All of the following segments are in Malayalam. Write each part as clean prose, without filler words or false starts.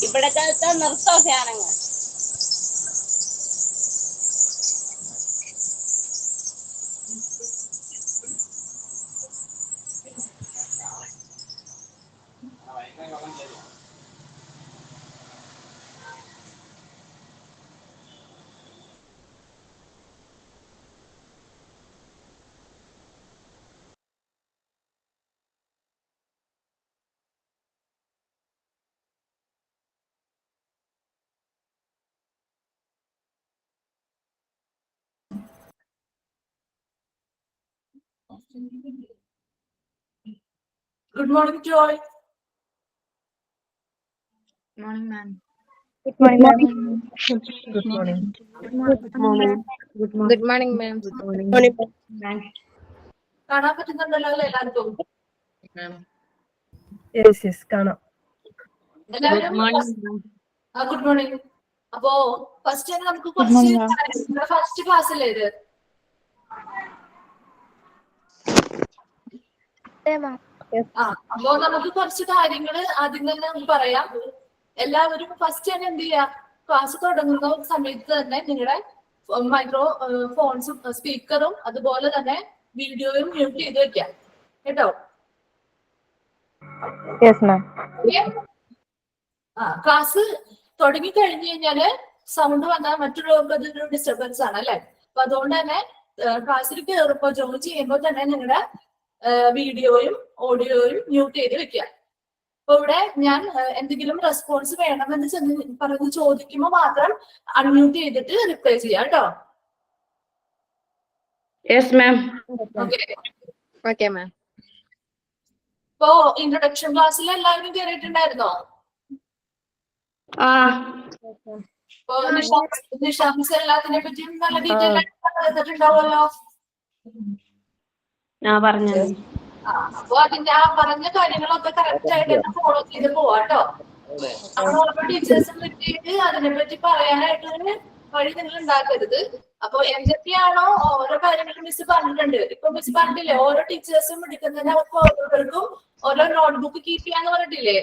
ഇവിടത്തെ നൃത്തമൊക്കെയാണെങ്കിൽ Good morning, Joy. Good morning, ma'am. Good morning, ma'am. Good morning. Good morning. Good morning, ma'am. Good morning. Ma'am. കാണാൻ പറ്റുന്നുണ്ടല്ലോ അല്ലേ എല്ലാവർക്കും? Ma'am. Yes, കാണാം. എല്ലാവരും Good morning, ma'am. Good morning. അപ്പോ ഫസ്റ്റ് നമുക്ക് കുറച്ച് ഫസ്റ്റ് ക്ലാസ് അല്ലേ ഇത്? അപ്പോ നമുക്ക് കുറച്ച് കാര്യങ്ങൾ ആദ്യം തന്നെ നമുക്ക് പറയാം. എല്ലാവരും ഫസ്റ്റ് തന്നെ എന്ത് ചെയ്യാ, ക്ലാസ് തുടങ്ങുന്ന സമയത്ത് തന്നെ നിങ്ങളുടെ മൈക്രോ ഫോൺസും സ്പീക്കറും അതുപോലെ തന്നെ വീഡിയോയും മ്യൂട്ട് ചെയ്ത് വെക്കാം കേട്ടോ. ക്ലാസ് തുടങ്ങി കഴിഞ്ഞു കഴിഞ്ഞാല് സൗണ്ട് വന്നാൽ മറ്റുള്ളവർക്ക് അതൊരു ഡിസ്റ്റർബൻസ് ആണ് അല്ലെ. അപ്പൊ അതുകൊണ്ട് തന്നെ ക്ലാസ്സിൽ കയറുമ്പോ ജോയിൻ ചെയ്യുമ്പോൾ തന്നെ നിങ്ങളുടെ വീഡിയോയും ഓഡിയോയും മ്യൂട്ട് ചെയ്ത് വെക്കുക. അപ്പൊ ഇവിടെ ഞാൻ എന്തെങ്കിലും റെസ്പോൺസ് വേണമെന്ന് പറഞ്ഞ് ചോദിക്കുമ്പോൾ മാത്രം അൺമ്യൂട്ട് ചെയ്തിട്ട് റിപ്ലൈ ചെയ്യാം കേട്ടോ. Yes, ma'am. Okay, ma'am. ഇപ്പോ ഇൻട്രൊഡക്ഷൻ ക്ലാസ്സിൽ എല്ലാവരും കയറിയിട്ടുണ്ടായിരുന്നോ? ഇപ്പൊ നിഷാംസ് എല്ലാത്തിനെ പറ്റിയും നല്ല ഡീറ്റെയിൽ ആയിട്ട് പറഞ്ഞിട്ടുണ്ടാവുമല്ലോ. അപ്പൊ അതിന്റെ ആ പറഞ്ഞ കാര്യങ്ങളൊക്കെ കറക്റ്റ് ആയിട്ട് തന്നെ ഫോളോ ചെയ്ത് പോവാട്ടോ. നമ്മൾ ഓരോ ടീച്ചേഴ്സും കിട്ടിയിട്ട് അതിനെപ്പറ്റി പറയാനായിട്ടൊരു വഴി നിങ്ങൾ ഉണ്ടാക്കരുത്. അപ്പൊ എന്തൊക്കെയാണോ ഓരോ കാര്യങ്ങൾ മിസ് പറഞ്ഞിട്ടുണ്ട്, ഇപ്പൊ മിസ് പറഞ്ഞിട്ടില്ലേ ഓരോ ടീച്ചേഴ്സും എടുക്കുന്നതിന് അവർക്ക് ഓരോരുത്തർക്കും ഓരോ നോട്ട്ബുക്ക് കീപ്പ് ചെയ്യാന്ന് പറഞ്ഞിട്ടില്ലേ?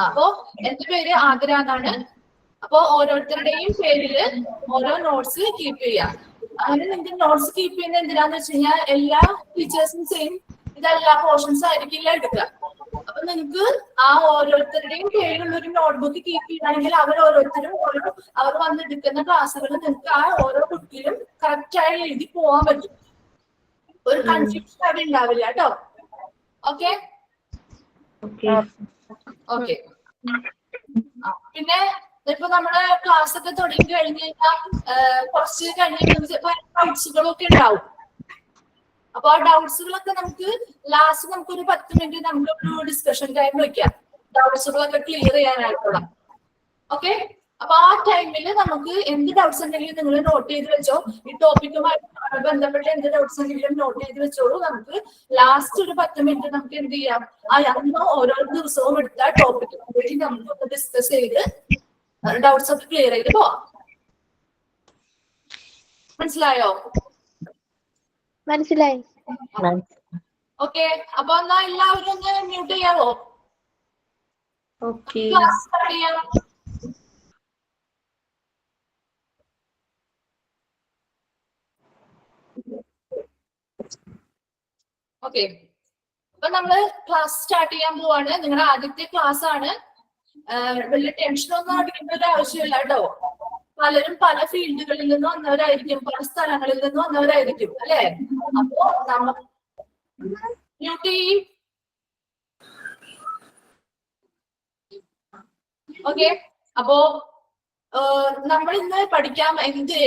അപ്പൊ എന്റെ പേര് ആതിര എന്നാണ്. അപ്പൊ ഓരോരുത്തരുടെയും പേരില് ഓരോ നോട്ട്സ് കീപ്പ് ചെയ്യാം. അങ്ങനെ നിങ്ങൾക്ക് നോട്ട്സ് കീപ്പ് ചെയ്യുന്നത് എന്തിനാന്ന് വെച്ച് കഴിഞ്ഞാൽ എല്ലാ ടീച്ചേഴ്സും സെയിം ഇതെല്ലാ പോർഷൻസ് ആയിരിക്കില്ല എടുക്കുക. അപ്പൊ നിങ്ങൾക്ക് ആ ഓരോരുത്തരുടെയും പേരിലുള്ള ഒരു നോട്ട്ബുക്ക് കീപ്പ് ചെയ്യണമെങ്കിൽ അവർ ഓരോരുത്തരും അവർ വന്നെടുക്കുന്ന ക്ലാസ്സുകൾ നിങ്ങൾക്ക് ആ ഓരോ കുട്ടിയിലും കറക്റ്റ് ആയി എഴുതി പോവാൻ പറ്റും. ഒരു കൺഫ്യൂഷൻ അവിടെ ഉണ്ടാവില്ല കേട്ടോ. ഓക്കെ. പിന്നെ ഇപ്പൊ നമ്മുടെ ക്ലാസ് ഒക്കെ തുടങ്ങി കഴിഞ്ഞ് കഴിഞ്ഞാൽ കുറച്ച് കഴിഞ്ഞ ഡൗട്ട്സുകളൊക്കെ ഉണ്ടാവും. അപ്പൊ ആ ഡൗട്ട്സുകളൊക്കെ നമുക്ക് ലാസ്റ്റ് നമുക്കൊരു 10 മിനിറ്റ് നമുക്കൊരു ഡിസ്കഷൻ ടൈം വെക്കാം ഡൗട്ട്സുകളൊക്കെ ക്ലിയർ ചെയ്യാനായിട്ടുള്ള. ഓക്കെ. അപ്പൊ ആ ടൈമിൽ നമുക്ക് എന്ത് ഡൗട്ട്സ് ഉണ്ടെങ്കിലും നിങ്ങൾ നോട്ട് ചെയ്ത് വെച്ചോ. ഈ ടോപ്പിക്കുമായിട്ട് ബന്ധപ്പെട്ട എന്ത് ഡൗട്ട്സ് ഉണ്ടെങ്കിലും നോട്ട് ചെയ്ത് വെച്ചോളൂ. നമുക്ക് ലാസ്റ്റ് ഒരു 10 മിനിറ്റ് നമുക്ക് എന്ത് ചെയ്യാം, അന്ന് ഓരോ ദിവസവും എടുത്ത ടോപ്പിക്ക് നമുക്ക് ഡിസ്കസ് ചെയ്ത് ഡൗട്ട്സ് ഒക്കെ ക്ലിയർ ചെയ്ത് പോവാം. മനസ്സിലായോ? മനസ്സിലായി. ഓക്കെ. അപ്പൊ എന്നാ എല്ലാവരും ഒന്ന് മ്യൂട്ട് ചെയ്യാവോ? ക്ലാസ് സ്റ്റാർട്ട് ചെയ്യാം. ഓക്കെ. അപ്പൊ നമ്മള് ക്ലാസ് സ്റ്റാർട്ട് ചെയ്യാൻ പോവാണ്. നിങ്ങളുടെ ആദ്യത്തെ ക്ലാസ് ആണ്. വലിയ ടെൻഷനൊന്നും അടിക്കേണ്ട ഒരു ആവശ്യമില്ല കേട്ടോ. പലരും പല ഫീൽഡുകളിൽ നിന്ന് വന്നവരായിരിക്കും, പല സ്ഥലങ്ങളിൽ നിന്ന് വന്നവരായിരിക്കും അല്ലെ. അപ്പോ നമ്മൾ ഓക്കെ. അപ്പോ നമ്മൾ ഇന്ന് പഠിക്കാൻ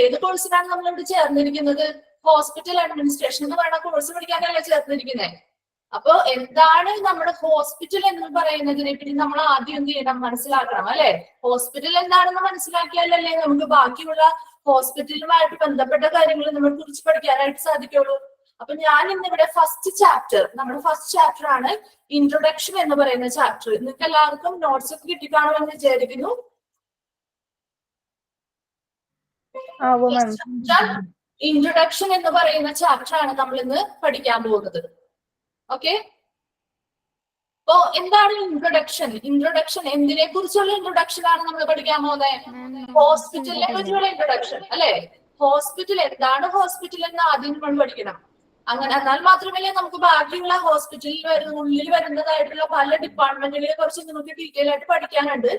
ഏത് കോഴ്സിനാണ് നമ്മൾ ഇവിടെ ചേർന്നിരിക്കുന്നത്? ഹോസ്പിറ്റൽ അഡ്മിനിസ്ട്രേഷൻ എന്ന് പറയുന്ന കോഴ്സ് പഠിക്കാനല്ലേ ചേർന്നിരിക്കുന്നത്. അപ്പൊ എന്താണ് നമ്മുടെ ഹോസ്പിറ്റൽ എന്ന് പറയുന്നതിനെ പറ്റി നമ്മൾ ആദ്യം എന്ത് ചെയ്യണം, മനസ്സിലാക്കണം അല്ലെ. ഹോസ്പിറ്റൽ എന്താണെന്ന് മനസ്സിലാക്കിയാലല്ലേ നമുക്ക് ബാക്കിയുള്ള ഹോസ്പിറ്റലുമായിട്ട് ബന്ധപ്പെട്ട കാര്യങ്ങൾ നമ്മളെ കുറിച്ച് പഠിക്കാനായിട്ട് സാധിക്കുള്ളൂ. അപ്പൊ ഞാൻ ഇന്നിവിടെ നമ്മുടെ ഫസ്റ്റ് ചാപ്റ്റർ ആണ് ഇൻട്രൊഡക്ഷൻ എന്ന് പറയുന്ന ചാപ്റ്റർ. നിങ്ങൾക്ക് എല്ലാവർക്കും നോട്ട്സ് ഒക്കെ കിട്ടിക്കാണുമെന്ന് വിചാരിക്കുന്നു. ഇൻട്രൊഡക്ഷൻ എന്ന് പറയുന്ന ചാപ്റ്റർ ആണ് നമ്മൾ ഇന്ന് പഠിക്കാൻ പോകുന്നത്. ഓക്കെ. അപ്പോ എന്താണ് ഇൻട്രൊഡക്ഷൻ? ഇൻട്രൊഡക്ഷൻ എന്തിനെ കുറിച്ചുള്ള ഇൻട്രൊഡക്ഷൻ ആണ് നമ്മൾ പഠിക്കാൻ പോകുന്നത്? ഹോസ്പിറ്റലിനെ കുറിച്ചുള്ള ഇൻട്രൊഡക്ഷൻ അല്ലെ? ഹോസ്പിറ്റൽ എന്താണ് ഹോസ്പിറ്റൽ എന്ന് ആദ്യം നമ്മൾ പഠിക്കണം. അങ്ങനെ എന്നാൽ മാത്രമല്ലേ നമുക്ക് ബാക്കിയുള്ള ഹോസ്പിറ്റലിൽ ഉള്ളിൽ വരുന്നതായിട്ടുള്ള പല ഡിപ്പാർട്ട്മെന്റുകളെ കുറിച്ച് നമുക്ക് ഡീറ്റെയിൽ ആയിട്ട് പഠിക്കാനുണ്ട്.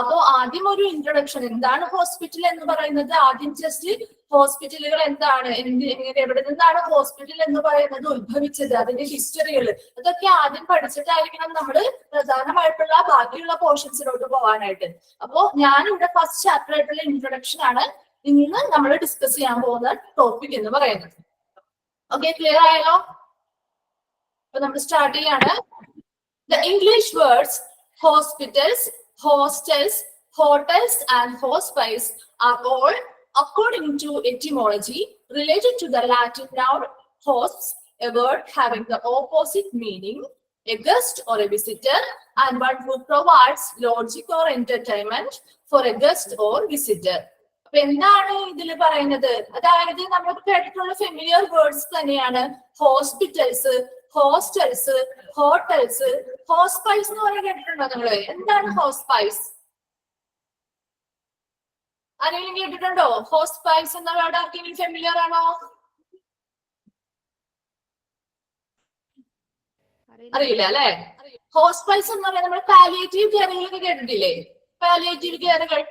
അപ്പോ ആദ്യം ഒരു ഇൻട്രൊഡക്ഷൻ, എന്താണ് ഹോസ്പിറ്റൽ എന്ന് പറയുന്നത്, ആദ്യം ജസ്റ്റ് ഹോസ്പിറ്റലുകൾ എന്താണ്, എവിടെ നിന്നാണ് ഹോസ്പിറ്റൽ എന്ന് പറയുന്നത് ഉത്ഭവിച്ചത്, അതിന്റെ ഹിസ്റ്ററികൾ, അതൊക്കെ ആദ്യം പഠിച്ചിട്ടായിരിക്കണം നമ്മൾ പ്രധാനമായിട്ടുള്ള ബാക്കിയുള്ള പോർഷൻസിലോട്ട് പോകാനായിട്ട്. അപ്പോ ഞാനിവിടെ ഫസ്റ്റ് ചാപ്റ്റർ ആയിട്ടുള്ള ഇൻട്രൊഡക്ഷൻ ആണ് ഇന്ന് നമ്മൾ ഡിസ്കസ് ചെയ്യാൻ പോകുന്ന ടോപ്പിക് എന്ന് പറയുന്നത്. ഓക്കെ, ക്ലിയർ ആയല്ലോ? അപ്പൊ നമ്മൾ സ്റ്റാർട്ട് ചെയ്യാണ്. The English words hospitals, hostels, hotels and hospice are all, according to etymology, related to the Latin noun hosts, a word having the opposite meaning, a guest or a visitor, and one who provides lodging or entertainment for a guest or visitor. അപ്പൊ എന്താണ് ഇതിൽ പറയുന്നത്? അതായത് നമ്മൾ കേട്ടിട്ടുള്ള ഫെമിലിയർ വേർഡ്സ് തന്നെയാണ് ഹോസ്പിറ്റൽസ്, ഹോസ്റ്റൽസ്, ഹോട്ടൽസ്, ഹോസ്പൈസ് എന്ന് പറഞ്ഞ് കേട്ടിട്ടുണ്ടോ നിങ്ങള്? എന്താണ് ഹോസ്പൈസ്? ആരെങ്കിലും കേട്ടിട്ടുണ്ടോ? ഹോസ്പൈസ് എന്ന വേർഡ് ആർക്കെങ്കിലും ഫെമിലിയർ ആണോ? അറിയില്ല അല്ലെ? ഹോസ്പൈസ് എന്ന് പറയുന്നത് നമ്മൾ പാലിയേറ്റീവ് കെയറുകളൊക്കെ കേട്ടിട്ടില്ലേ? പാലിയേറ്റീവ് കെയറുകൾ,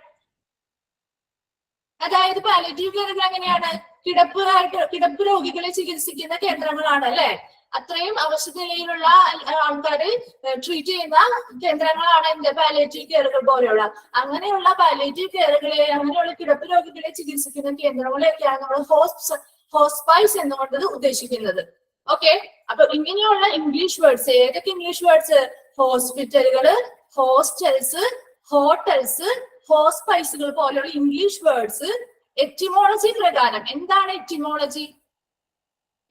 അതായത് പാലിയേറ്റീവ് കെയറുകൾ എങ്ങനെയാണ്? കിടപ്പ് രോഗികളെ ചികിത്സിക്കുന്ന കേന്ദ്രങ്ങളാണ് അല്ലെ? അത്രയും അവശനിലയിലുള്ള ആൾക്കാര് ട്രീറ്റ് ചെയ്യുന്ന കേന്ദ്രങ്ങളാണ് എന്ത്? പാലിയേറ്റീവ് കെയറുകൾ പോലെയുള്ള. അങ്ങനെയുള്ള പാലിയേറ്റീവ് കെയറുകളെ, അങ്ങനെയുള്ള കിടപ്പ് രോഗികളെ ചികിത്സിക്കുന്ന കേന്ദ്രങ്ങളെയൊക്കെയാണ് നമ്മൾ ഹോസ്പൈസ് എന്നുകൊണ്ട് ഉദ്ദേശിക്കുന്നത്. ഓക്കെ, അപ്പൊ ഇങ്ങനെയുള്ള ഇംഗ്ലീഷ് വേർഡ്സ്, ഏതൊക്കെ ഇംഗ്ലീഷ് വേർഡ്സ്? ഹോസ്പിറ്റലുകള്, ഹോസ്റ്റൽസ്, ഹോട്ടൽസ്, ഹോസ്പൈസുകൾ പോലെയുള്ള ഇംഗ്ലീഷ് വേർഡ്സ് എറ്റിമോളജി പ്രകാരം, എന്താണ് എറ്റിമോളജി?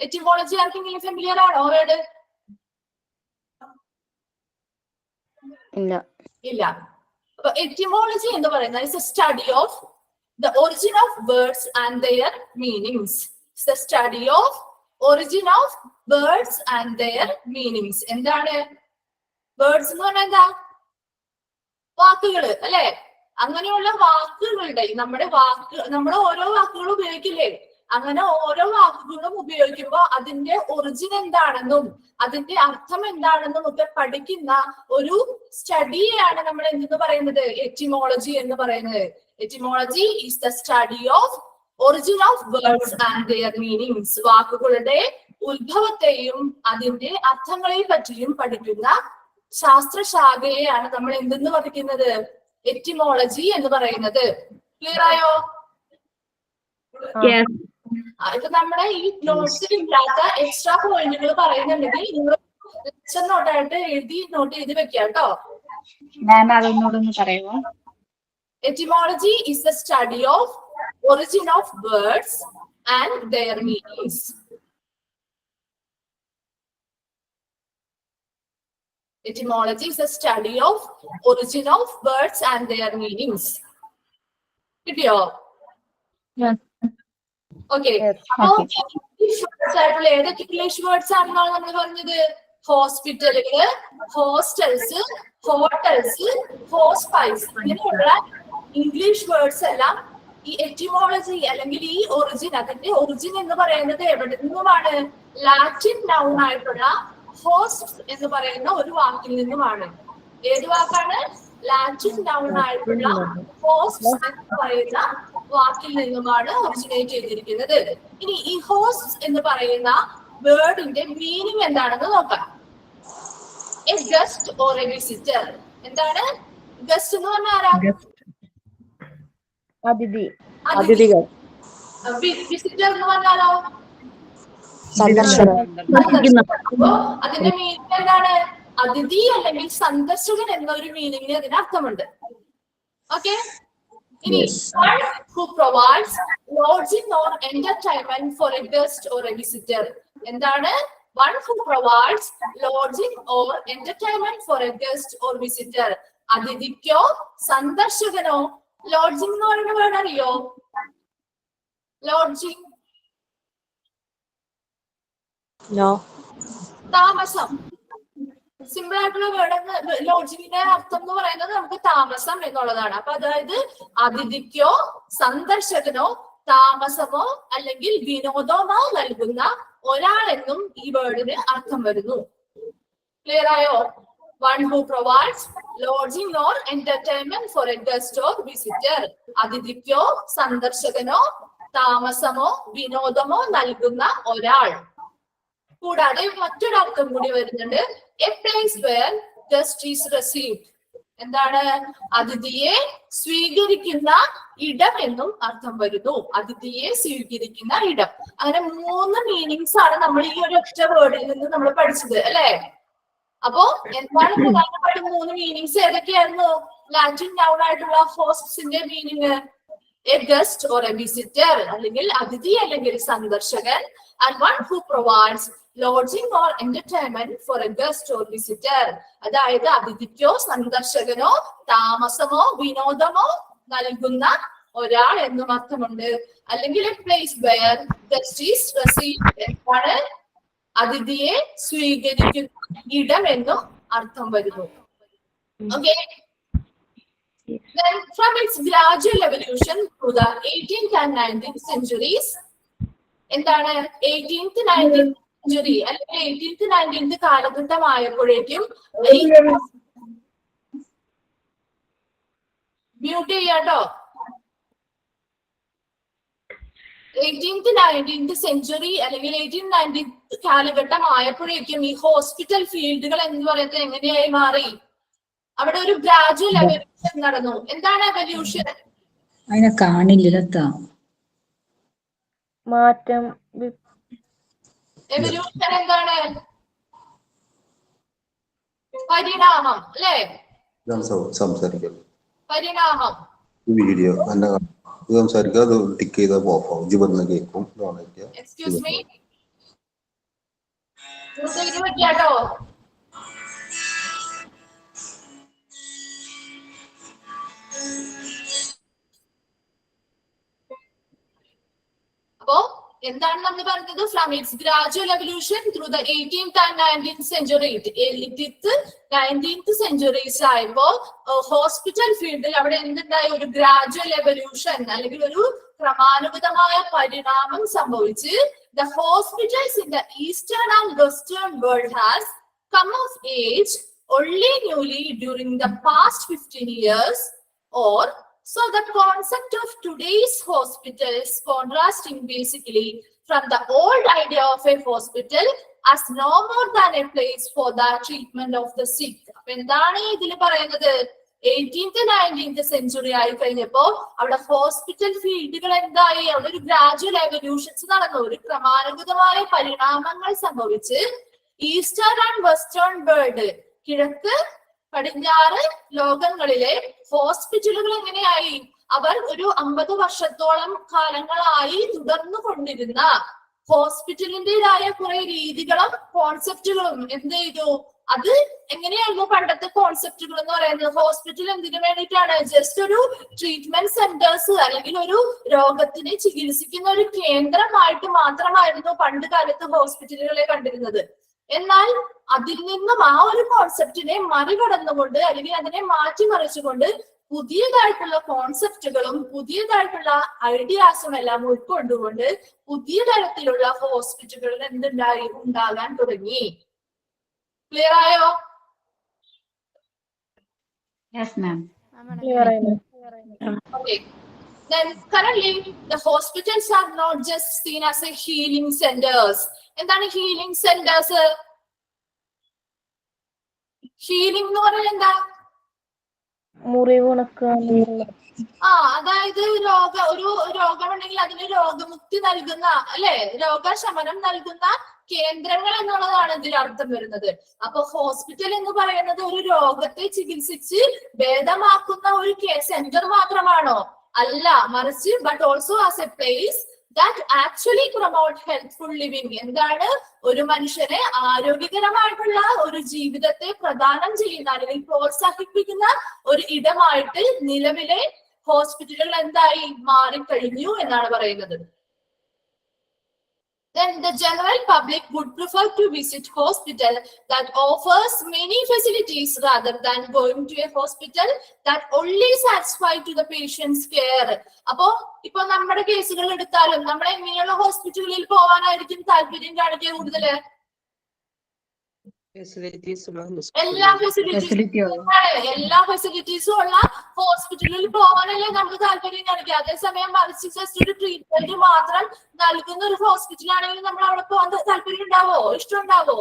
എറ്റിമോളജി ആർക്കെങ്കിലും ഫെമിലിയർ ആണോ വേർഡ്? ഇല്ല. അപ്പൊ എറ്റിമോളജി എന്ന് പറയുന്നത് is A study of the origin of words and their meanings. It's the study of origin of words and their meanings. എന്താണ് വേർഡ്സ് എന്ന് പറഞ്ഞാൽ? എന്താ? വാക്കുകള് അല്ലെ? അങ്ങനെയുള്ള വാക്കുകളുടെ, നമ്മുടെ ഓരോ വാക്കുകളും ഉപയോഗിക്കില്ലേ? അങ്ങനെ ഓരോ വാക്കുകളും ഉപയോഗിക്കുമ്പോൾ അതിന്റെ ഒറിജിൻ എന്താണെന്നും അതിന്റെ അർത്ഥം എന്താണെന്നും ഒക്കെ പഠിക്കുന്ന ഒരു സ്റ്റഡിയാണ് നമ്മൾ എന്തെന്ന് പറയുന്നത്? എറ്റിമോളജി എന്ന് പറയുന്നത്. Etymology is the study of origin of words and their meanings. വാക്കുകളുടെ ഉത്ഭവത്തെയും അതിന്റെ അർത്ഥങ്ങളെ പറ്റിയും പഠിക്കുന്ന ശാസ്ത്രശാഖയെയാണ് നമ്മൾ എന്തെന്ന് പഠിക്കുന്നത്? എറ്റിമോളജി എന്ന് പറയുന്നത്. ക്ലിയർ ആയോ? ഇപ്പൊ നമ്മുടെ ഈ നോട്ട്സിൽ ഇല്ലാത്ത എക്സ്ട്രാ പോയിന്റുകൾ പറയുന്നുണ്ടെങ്കിൽ നിങ്ങൾ ലെക്ചർ നോട്ടായിട്ട് നോട്ട് ചെയ്ത് വെക്കാം കേട്ടോ. അതൊന്നോടൊന്ന് പറയുമോ? Etymology is the study of origin of words and their meanings. Etymology is a study of origin of words and their meanings. കിട്ടിയോ? ഓക്കെ, ഇംഗ്ലീഷ് വേർഡ്സ് ആയിട്ടുള്ള ഏതൊക്കെ ഇംഗ്ലീഷ് വേർഡ്സ് ആണെന്നാണ് നമ്മൾ പറഞ്ഞത്? ഹോസ്പിറ്റലുകള്, ഹോസ്റ്റൽസ്, ഹോട്ടൽസ്, ഹോസ്പൈസ്, ഇങ്ങനെയുള്ള ഇംഗ്ലീഷ് വേർഡ്സ് എല്ലാം ഈ എറ്റിമോളജി അല്ലെങ്കിൽ ഈ ഒറിജിൻ, അതിന്റെ ഒറിജിൻ എന്ന് പറയുന്നത് എവിടെ നിന്നുമാണ്? ലാറ്റിൻ നൗൺ ആയിട്ടുള്ള ഹോസ്റ്റ് എന്ന് പറയുന്ന ഒരു വാക്കിൽ നിന്നുമാണ്. ഏത് വാക്കാണ്? ലാറ്റിൻ നൗൺ ആയിട്ടുള്ള ഹോസ്റ്റ് എന്ന് പറയുന്ന വാക്കിൽ നിന്നുമാണ് ഒറിജിനേറ്റ് ചെയ്തിരിക്കുന്നത്. ഇനി ഈ ഹോസ്റ്റ് എന്ന് പറയുന്ന വേർഡിന്റെ മീനിങ് എന്താണെന്ന് നോക്കാം. A guest or a visitor. എന്താണ് ഗസ്റ്റ് എന്ന് പറഞ്ഞാൽ? ആരാ? അതിഥികൾ. വിസിറ്റർ എന്ന് പറഞ്ഞാലോ? അതിന്റെ മീനിങ് എന്താണ്? അതിഥി അല്ലെങ്കിൽ സന്ദർശകൻ എന്നൊരു മീനിങ്ങിന് അതിന് അർത്ഥമുണ്ട്. ഓക്കെ, ഇനി who provides lodging or entertainment for a guest or a visitor. എന്താണ്? One who provides lodging or entertainment for a guest or visitor. അതിഥിക്കോ സന്ദർശകനോ ലോഡ്ജിംഗ് എന്ന് പറയുന്ന വേർഡ് അറിയോ? ലോഡ്ജിംഗ്, താമസം. സിമ്പിൾ ആയിട്ടുള്ള വേർഡ് ലോഡ്ജിങ്ങിന്റെ അർത്ഥം എന്ന് പറയുന്നത് നമുക്ക് താമസം എന്നുള്ളതാണ്. അപ്പൊ അതായത് അതിഥിക്കോ സന്ദർശകനോ താമസമോ അല്ലെങ്കിൽ വിനോദമോ നൽകുന്ന ഒരാളെന്നും ഈ വേർഡിന് അർത്ഥം വരുന്നു. ക്ലിയർ ആയോ? One who provides lodging or entertainment for a guest or visitor. അതിഥിക്കോ സന്ദർശകനോ താമസമോ വിനോദമോ നൽകുന്ന ഒരാൾ. കൂടാതെ മറ്റൊരർത്ഥം കൂടി വരുന്നുണ്ട്, a place where guest is received. എന്താണ്? അതിഥിയെ സ്വീകരിക്കുന്ന ഇടം എന്നും അർത്ഥം വരുന്നു. അതിഥിയെ സ്വീകരിക്കുന്ന ഇടം. അങ്ങനെ 3 മീനിങ്സ് ആണ് നമ്മൾ ഈ ഒരു ഒറ്റ വേർഡിൽ നിന്ന് നമ്മൾ പഠിച്ചത് അല്ലെ? അപ്പോ എന്താണ് പ്രധാനപ്പെട്ട 3 മീനിങ്സ്? ഏതൊക്കെയായിരുന്നു? ലാറ്റിൻ നൗൺ ആയിട്ടുള്ള ഹോസ്റ്റിന്റെ meaning a guest or a visitor, അല്ലെങ്കിൽ അതിഥി അല്ലെങ്കിൽ സന്ദർശകൻ. And one who provides lodging or entertainment for a guest or visitor. അതായത് അതിഥിക്കോ സന്ദർശകനോ താമസമോ വിനോദമോ നൽകുന്ന ഒരാൾ എന്നും അർത്ഥമുണ്ട്. അല്ലെങ്കിൽ A place where guest is received എന്നാണ് അതിഥിയെ സ്വീകരിക്കുന്ന ഇടം എന്നും അർത്ഥം വരുന്നു. Okay. Then from its gradual evolution through the 18th and 19th centuries, എന്താണ് 18th 19th century അല്ലെങ്കിൽ 18th 19th കാലഘട്ടമായപ്പോഴേക്കും മ്യൂട്ട് ചെയ്യാട്ടോ. 18th 19th സെഞ്ചുറി അല്ലെങ്കിൽ 18th 19th കാലഘട്ടം ആയപ്പോഴേക്കും ഈ ഹോസ്പിറ്റൽ ഫീൽഡുകൾ എന്ന് പറയുന്നത് എങ്ങനെയായി മാറി? അവിടെ ഒരു ഗ്രാജുവൽ എവല്യൂഷൻ നടന്നു. എന്താണ് എവല്യൂഷൻ? അതിനെ കാണില്ല. മാറ്റം. എവല്യൂഷൻ എന്താണ്? പരിണാമം അല്ലേ? പരിണാമം. വീഡിയോ സംസാരിക്കാതെ ടിക്ക് ചെയ്താൽ ഓഫാവും. ജിബറിന് കേൾക്കും. എക്സ്ക്യൂസ് മീ, പറ്റിയാട്ടോ. അപ്പോ എന്താണ് നമ്മൾ പറഞ്ഞത്? From its gradual evolution through the 18th and 19th century. 18th 19th centuries ആയപ്പോ ഹോസ്പിറ്റൽ ഫീൽഡിൽ അവിടെ എന്തുണ്ടായി? ഒരു ഗ്രാജുവൽ എവല്യൂഷൻ അല്ലെങ്കിൽ ഒരു ക്രമാനുഗതമായ പരിണാമം സംഭവിച്ച് the hospitals in the eastern and western world has come of age only newly during the past 15 years, or so the concept of today's hospitals contrasting basically from the old idea of a hospital as no more than a place for the treatment of the sick. അപ്പൊ എന്താണ് ഇതിൽ പറയുന്നത്? 18th 19th സെഞ്ചുറി ആയി കഴിഞ്ഞപ്പോ അവിടെ ഹോസ്പിറ്റൽ ഫീൽഡുകൾ എന്തായി? അവിടെ ഒരു ഗ്രാജുവൽ എവല്യൂഷൻസ് നടന്നു. ഒരു ക്രമാനുഗതമായ പരിണാമങ്ങൾ സംഭവിച്ച് ഈസ്റ്റേൺ ആൻഡ് വെസ്റ്റേൺ വേൾഡ്, കിഴക്ക് പടിഞ്ഞാറ് ലോകങ്ങളിലെ ഹോസ്പിറ്റലുകൾ എങ്ങനെയായി? അവർ ഒരു 50 വർഷത്തോളം കാലങ്ങളായി തുടർന്നു കൊണ്ടിരുന്ന ഹോസ്പിറ്റലിന്റേതായ കുറെ രീതികളും കോൺസെപ്റ്റുകളും എന്ത് ചെയ്തു? അത് എങ്ങനെയായിരുന്നു പണ്ടത്തെ കോൺസെപ്റ്റുകൾ എന്ന് പറയുന്നത്? ഹോസ്പിറ്റൽ എന്തിനു വേണ്ടിയിട്ടാണ്? ജസ്റ്റ് ഒരു ട്രീറ്റ്മെന്റ് സെന്റേഴ്സ് അല്ലെങ്കിൽ ഒരു രോഗത്തിനെ ചികിത്സിക്കുന്ന ഒരു കേന്ദ്രമായിട്ട് മാത്രമായിരുന്നു പണ്ട് കാലത്ത് ഹോസ്പിറ്റലുകളെ കണ്ടിരുന്നത്. എന്നാൽ അതിൽ നിന്നും ആ ഒരു കോൺസെപ്റ്റിനെ മറികടന്നുകൊണ്ട് അല്ലെങ്കിൽ അതിനെ മാറ്റിമറിച്ചുകൊണ്ട് പുതിയതായിട്ടുള്ള കോൺസെപ്റ്റുകളും പുതിയതായിട്ടുള്ള ഐഡിയാസും എല്ലാം ഉൾക്കൊണ്ടുകൊണ്ട് പുതിയ തരത്തിലുള്ള ഹോസ്പിറ്റലുകൾ എന്തുണ്ടായി? ഉണ്ടാകാൻ തുടങ്ങി. ക്ലിയർ ആയോ? Yes, ma'am. Okay. Then currently the hospitals are not just seen as a healing centers. എന്താണ് ഹീലിംഗ് സെന്റേഴ്സ്? ഹീലിംഗ് എന്ന് പറയുന്നത് എന്താ? അതായത് ഒരു രോഗമുണ്ടെങ്കിൽ അതിന് രോഗമുക്തി നൽകുന്ന അല്ലെ, രോഗശമനം നൽകുന്ന കേന്ദ്രങ്ങൾ എന്നുള്ളതാണ് ഇതിൽ അർത്ഥം വരുന്നത്. അപ്പൊ ഹോസ്പിറ്റൽ എന്ന് പറയുന്നത് ഒരു രോഗത്തെ ചികിത്സിച്ച് ഭേദമാക്കുന്ന ഒരു സെന്റർ മാത്രമാണോ? അല്ല, മറിച്ച് but also as A place that actually promote healthful living. എന്താണ്? ഒരു മനുഷ്യനെ ആരോഗ്യകരമായിട്ടുള്ള ഒരു ജീവിതത്തെ പ്രദാനം ചെയ്യുന്ന അല്ലെങ്കിൽ പ്രോത്സാഹിപ്പിക്കുന്ന ഒരു ഇടമായിട്ട് നിലവിലെ ഹോസ്പിറ്റലുകൾ എന്തായി മാറിക്കഴിഞ്ഞു എന്നാണ് പറയുന്നത്. then the general public would prefer to visit hospital that offers many facilities rather than going to a hospital that only satisfy to the patient's care. അപ്പോ ഇപ്പൊ നമ്മുടെ കേസുകൾ എടുത്താലും നമ്മൾ എങ്ങനെയുള്ള ഹോസ്പിറ്റലുകളിൽ പോകാനായിരിക്കും താല്പര്യം കാണിക്കുക കൂടുതല്? എല്ലാ ഫെസിലിറ്റീസും ഉള്ള ഹോസ്പിറ്റലിൽ പോകാനല്ലേ നമുക്ക് താല്പര്യം കാണിക്കുക. അതേസമയം മറിച്ച് ജസ്റ്റ് ഒരു ട്രീറ്റ്മെന്റ് മാത്രം നൽകുന്ന ഒരു ഹോസ്പിറ്റലാണെങ്കിൽ നമ്മൾ അവിടെ പോകാൻ താല്പര്യം ഉണ്ടാവോ, ഇഷ്ടം ഉണ്ടാവോ?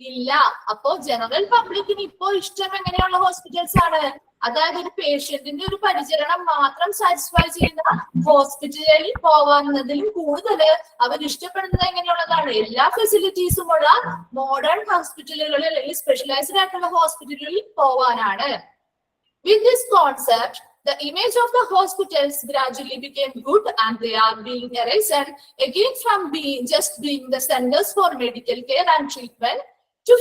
ഇല്ല. അപ്പോ ജനറൽ പബ്ലിക്കിന് ഇപ്പോ ഇഷ്ടം എങ്ങനെയുള്ള ഹോസ്പിറ്റൽസ് ആണ്? അതായത് ഒരു പേഷ്യന്റിന്റെ ഒരു പരിചരണം മാത്രം സാറ്റിസ്ഫൈ ചെയ്യുന്ന ഹോസ്പിറ്റലിൽ പോവാന്നതിലും കൂടുതൽ അവർ ഇഷ്ടപ്പെടുന്നത് എങ്ങനെയുള്ളതാണ്? എല്ലാ ഫെസിലിറ്റീസും ഉള്ള മോഡേൺ ഹോസ്പിറ്റലുകളിൽ അല്ലെങ്കിൽ സ്പെഷ്യലൈസ്ഡ് ആയിട്ടുള്ള ഹോസ്പിറ്റലുകളിൽ പോവാനാണ്. With this concept, the image of the hospitals gradually became good and they are being erased again from just being the centers for medical care and treatment to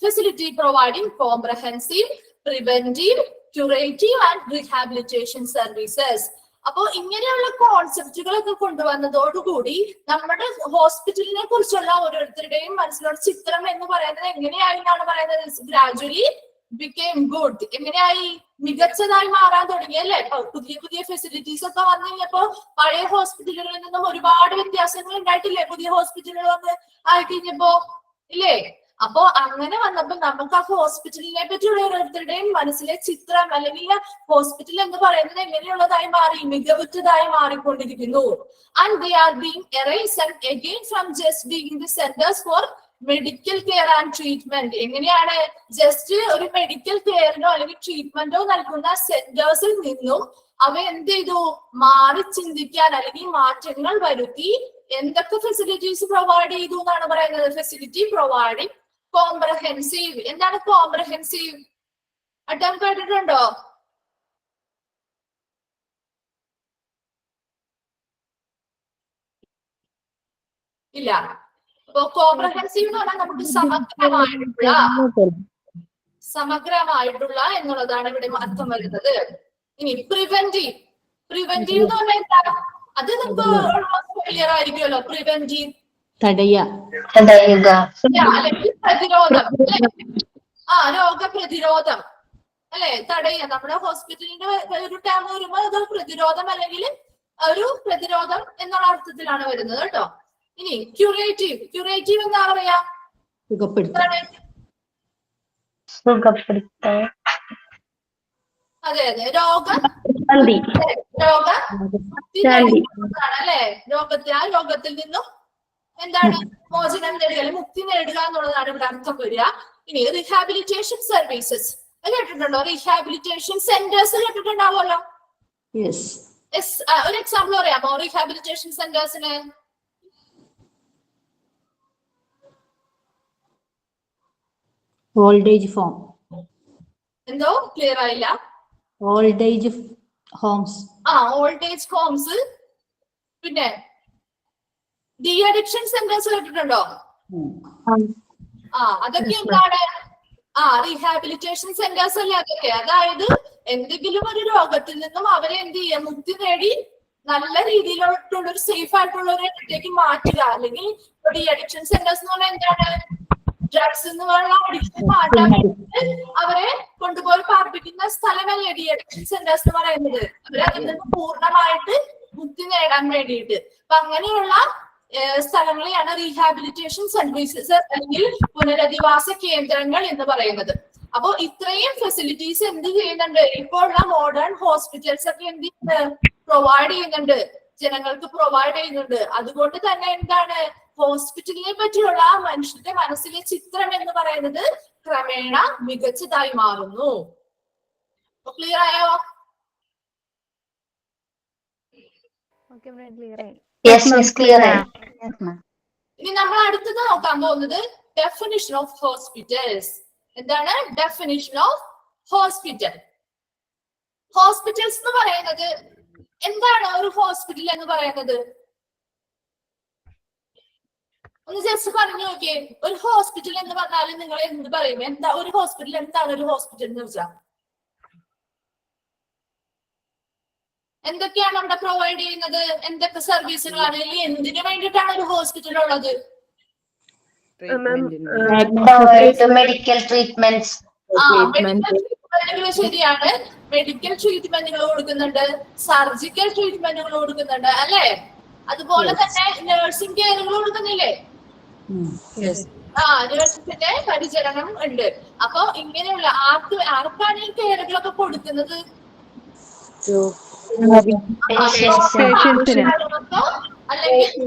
facility providing comprehensive, preventive, curative and rehabilitation services. അപ്പോ ഇങ്ങനെയുള്ള കോൺസെപ്റ്റുകളൊക്കെ കൊണ്ടുവന്നതോടുകൂടി നമ്മുടെ ഹോസ്പിറ്റലിനെ കുറിച്ചുള്ള ഓരോരുത്തരുടെയും മനസ്സിലുള്ള ചിത്രം എന്ന് പറയുന്നത് എങ്ങനെയായി എന്നാണ് പറയുന്നത്? Gradually became good. എങ്ങനെയായി? മികച്ചതായി മാറാൻ തുടങ്ങി അല്ലെ? പുതിയ പുതിയ ഫെസിലിറ്റീസ് ഒക്കെ വന്നു കഴിഞ്ഞപ്പോ പഴയ ഹോസ്പിറ്റലുകളിൽ നിന്നും ഒരുപാട് വ്യത്യാസങ്ങൾ ഉണ്ടായിട്ടില്ലേ? പുതിയ ഹോസ്പിറ്റലുകൾ വന്ന് ആയി കഴിഞ്ഞപ്പോ ഇല്ലേ? അപ്പോ അങ്ങനെ വന്നപ്പോ നമുക്ക് ആ ഹോസ്പിറ്റലിനെ പറ്റിയുള്ള ഓരോരുത്തരുടെയും മനസ്സിലെ ചിത്രം അല്ലെങ്കിൽ ഹോസ്പിറ്റൽ എന്ന് പറയുന്നത് എങ്ങനെയുള്ളതായി മാറി? മികവുറ്റതായി മാറിക്കൊണ്ടിരിക്കുന്നു. And they are being erased again from just being the centers for medical care and treatment. എങ്ങനെയാണ്? ജസ്റ്റ് ഒരു മെഡിക്കൽ കെയറിനോ അല്ലെങ്കിൽ ട്രീറ്റ്മെന്റോ നൽകുന്ന സെന്റേഴ്സിൽ നിന്നും അവ എന്ത് ചെയ്തു? മാറി ചിന്തിക്കാൻ അല്ലെങ്കിൽ മാറ്റങ്ങൾ വരുത്തി എന്തൊക്കെ ഫെസിലിറ്റീസ് പ്രൊവൈഡ് ചെയ്തു എന്നാണ് പറയുന്നത്? Facility providing comprehensive. എന്താണ് കോംപ്രഹെൻസീവ്? അട്ടം കേട്ടിട്ടുണ്ടോ? ഇല്ല. അപ്പൊ കോംപ്രഹെൻസീവ് എന്ന് പറഞ്ഞാൽ നമുക്ക് സമഗ്രമായിട്ടുള്ള എന്നുള്ളതാണ് ഇവിടെ അർത്ഥം വരുന്നത്. ഇനി പ്രിവെന്റീവ്. പ്രിവെന്റീവ് എന്ന് പറഞ്ഞാൽ എന്താ? അത് നമുക്ക് ക്ലിയർ ആയിരിക്കുമല്ലോ. പ്രിവെന്റീവ് അല്ലെങ്കിൽ പ്രതിരോധം. രോഗപ്രതിരോധം അല്ലെ? തടയുക. നമ്മുടെ ഹോസ്പിറ്റലിന്റെ ഒരു ടേം വരുമ്പോൾ അത് പ്രതിരോധം അല്ലെങ്കിൽ ഒരു പ്രതിരോധം എന്നുള്ള അർത്ഥത്തിലാണ് വരുന്നത് കേട്ടോ. ഇനി ക്യൂറേറ്റീവ്. ക്യൂറേറ്റീവ് എന്താ പറയാ? അതെ അതെ, അല്ലെ? രോഗത്തിൽ നിന്നും എന്താണ്? മോചനം നേടുക, മുക്തി നേടുക എന്നുള്ളതാണ് ഇവിടെ അർത്ഥം വരിക. ഇനി റീഹാബിലിറ്റേഷൻ സർവീസസ് കേട്ടിട്ടുണ്ടോ? റീഹാബിലിറ്റേഷൻ സെന്റേഴ്സ് കേട്ടിട്ടുണ്ടാവുമല്ലോ. ഒരു എക്സാമ്പിൾ പറയാമോ റീഹാബിലിറ്റേഷൻ സെന്റേഴ്സിന്? Old age home. എന്തോ ക്ലിയർ ആയില്ല. Old age homes. Old age homes. പിന്നെ ഡി അഡിക്ഷൻ സെന്റേഴ്സ് കേട്ടിട്ടുണ്ടോ? അതൊക്കെ എന്താണ്? റീഹാബിലിറ്റേഷൻ സെന്റേഴ്സ് അല്ലേ അതൊക്കെ? അതായത് എന്തെങ്കിലും ഒരു രോഗത്തിൽ നിന്നും അവരെ എന്ത് ചെയ്യുക? മുക്തി നേടി നല്ല രീതിയിലുള്ള ഒരു സേഫ് ആയിട്ടുള്ള ഒരു ഇടത്തേക്ക് മാറ്റുക. അല്ലെങ്കിൽ ഡി അഡിക്ഷൻ സെന്റേഴ്സ് എന്ന് പറഞ്ഞാൽ എന്താണ്? ഡ്രഗ്സ് എന്ന് പറഞ്ഞ അഡിക്ഷൻ മാറ്റാൻ വേണ്ടിയിട്ട് അവരെ കൊണ്ടുപോയി പാർപ്പിക്കുന്ന സ്ഥലമല്ലേ ഡി അഡിക്ഷൻ സെന്റേഴ്സ് എന്ന് പറയുന്നത്? അവരെ അതിൽ നിന്ന് പൂർണ്ണമായിട്ട് മുക്തി നേടാൻ വേണ്ടിയിട്ട്. അപ്പൊ അങ്ങനെയുള്ള സ്ഥലങ്ങളെയാണ് റീഹാബിലിറ്റേഷൻ സർവീസസ് അല്ലെങ്കിൽ പുനരധിവാസ കേന്ദ്രങ്ങൾ എന്ന് പറയുന്നത്. അപ്പൊ ഇത്രയും ഫെസിലിറ്റീസ് എന്ത് ചെയ്യുന്നുണ്ട്? ഇപ്പോൾ ഉള്ള മോഡേൺ ഹോസ്പിറ്റൽസ് ഒക്കെ എന്ത് പ്രൊവൈഡ് ചെയ്യുന്നുണ്ട്? ജനങ്ങൾക്ക് പ്രൊവൈഡ് ചെയ്യുന്നുണ്ട്. അതുകൊണ്ട് തന്നെ എന്താണ്? ഹോസ്പിറ്റലിനെ പറ്റിയുള്ള മനുഷ്യന്റെ മനസ്സിലെ ചിത്രം എന്ന് പറയുന്നത് ക്രമേണ മികച്ചതായി മാറുന്നു. ക്ലിയർ ആയോ? ഇനി നമ്മൾ അടുത്തത് നോക്കാൻ പോകുന്നത് ഡെഫിനിഷൻ ഓഫ് ഹോസ്പിറ്റൽസ്. എന്താണ് ഡെഫിനിഷൻ ഓഫ് ഹോസ്പിറ്റൽ? ഹോസ്പിറ്റൽസ് എന്ന് പറയുന്നത് എന്താണ്? ഒരു ഹോസ്പിറ്റൽ എന്ന് പറയുന്നത് ഒന്ന് ജസ്റ്റ് പറഞ്ഞു നോക്കിയേ. ഒരു ഹോസ്പിറ്റൽ എന്ന് പറഞ്ഞാൽ നിങ്ങൾ എന്ത് പറയും? എന്താ ഒരു ഹോസ്പിറ്റൽ? എന്താണ് ഒരു ഹോസ്പിറ്റൽ എന്ന് വെച്ചാൽ? എന്തൊക്കെയാണ് അവിടെ പ്രൊവൈഡ് ചെയ്യുന്നത്? എന്തൊക്കെ സർവീസുകളാണ്? അല്ലെങ്കിൽ എന്തിനു വേണ്ടിയിട്ടാണ് ഒരു ഹോസ്പിറ്റൽ ഉള്ളത്? Medical treatments. മെഡിക്കൽ ട്രീറ്റ്മെന്റുകൾ ശരിയാണ്. മെഡിക്കൽ ട്രീറ്റ്മെന്റുകൾ കൊടുക്കുന്നുണ്ട്, സർജിക്കൽ ട്രീറ്റ്മെന്റുകൾ കൊടുക്കുന്നുണ്ട് അല്ലെ? അതുപോലെ തന്നെ നഴ്സിംഗ് കെയറുകൾ കൊടുക്കുന്നില്ലേ? നഴ്സിന്റെ പരിചരണം ഉണ്ട്. അപ്പൊ ഇങ്ങനെയുള്ള ആർക്കാണ് ഈ കെയറുകളൊക്കെ കൊടുക്കുന്നത്? അല്ലെങ്കിൽ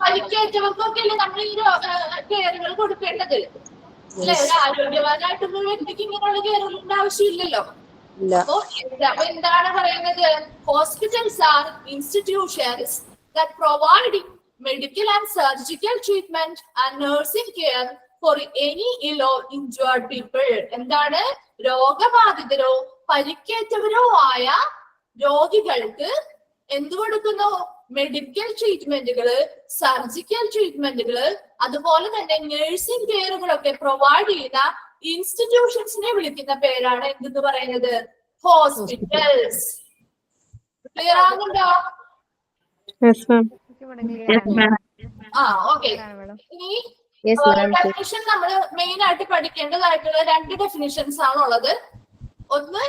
പരിക്കേറ്റവർക്കൊക്കെ അല്ലേ നമ്മൾ ഈ കെയറുകൾ കൊടുക്കേണ്ടത് അല്ലെ? ഒരു ആരോഗ്യവാനായിട്ടുള്ള ഒരു വ്യക്തിക്ക് ഇങ്ങനെയുള്ള കെയറുകളുടെ ആവശ്യമില്ലല്ലോ. അപ്പൊ എന്താണ് പറയുന്നത്? Hospitals are institutions that providing medical and surgical treatment and nursing care for any ill or injured people. എന്താണ്? രോഗബാധിതരോ പരിക്കേറ്റവരോ ആയ രോഗികൾക്ക് എന്ത് കൊടുക്കുന്നു? മെഡിക്കൽ ട്രീറ്റ്മെന്റുകള്, സർജിക്കൽ ട്രീറ്റ്മെന്റുകള്, അതുപോലെ തന്നെ നഴ്സിംഗ് കെയറുകളൊക്കെ പ്രൊവൈഡ് ചെയ്യുന്ന ഇൻസ്റ്റിറ്റ്യൂഷൻസിനെ വിളിക്കുന്ന പേരാണ് എന്തെന്ന് പറയുന്നത്? ഹോസ്പിറ്റൽസ്. ക്ലിയർ ആകുന്നുണ്ടോ? ഓക്കെ. ഇനി ഡെഫിനിഷൻ നമ്മൾ മെയിൻ ആയിട്ട് പഠിക്കേണ്ടതായിട്ടുള്ള 2 ഡെഫിനിഷൻസ് ആണ് ഉള്ളത്. ഒന്ന്,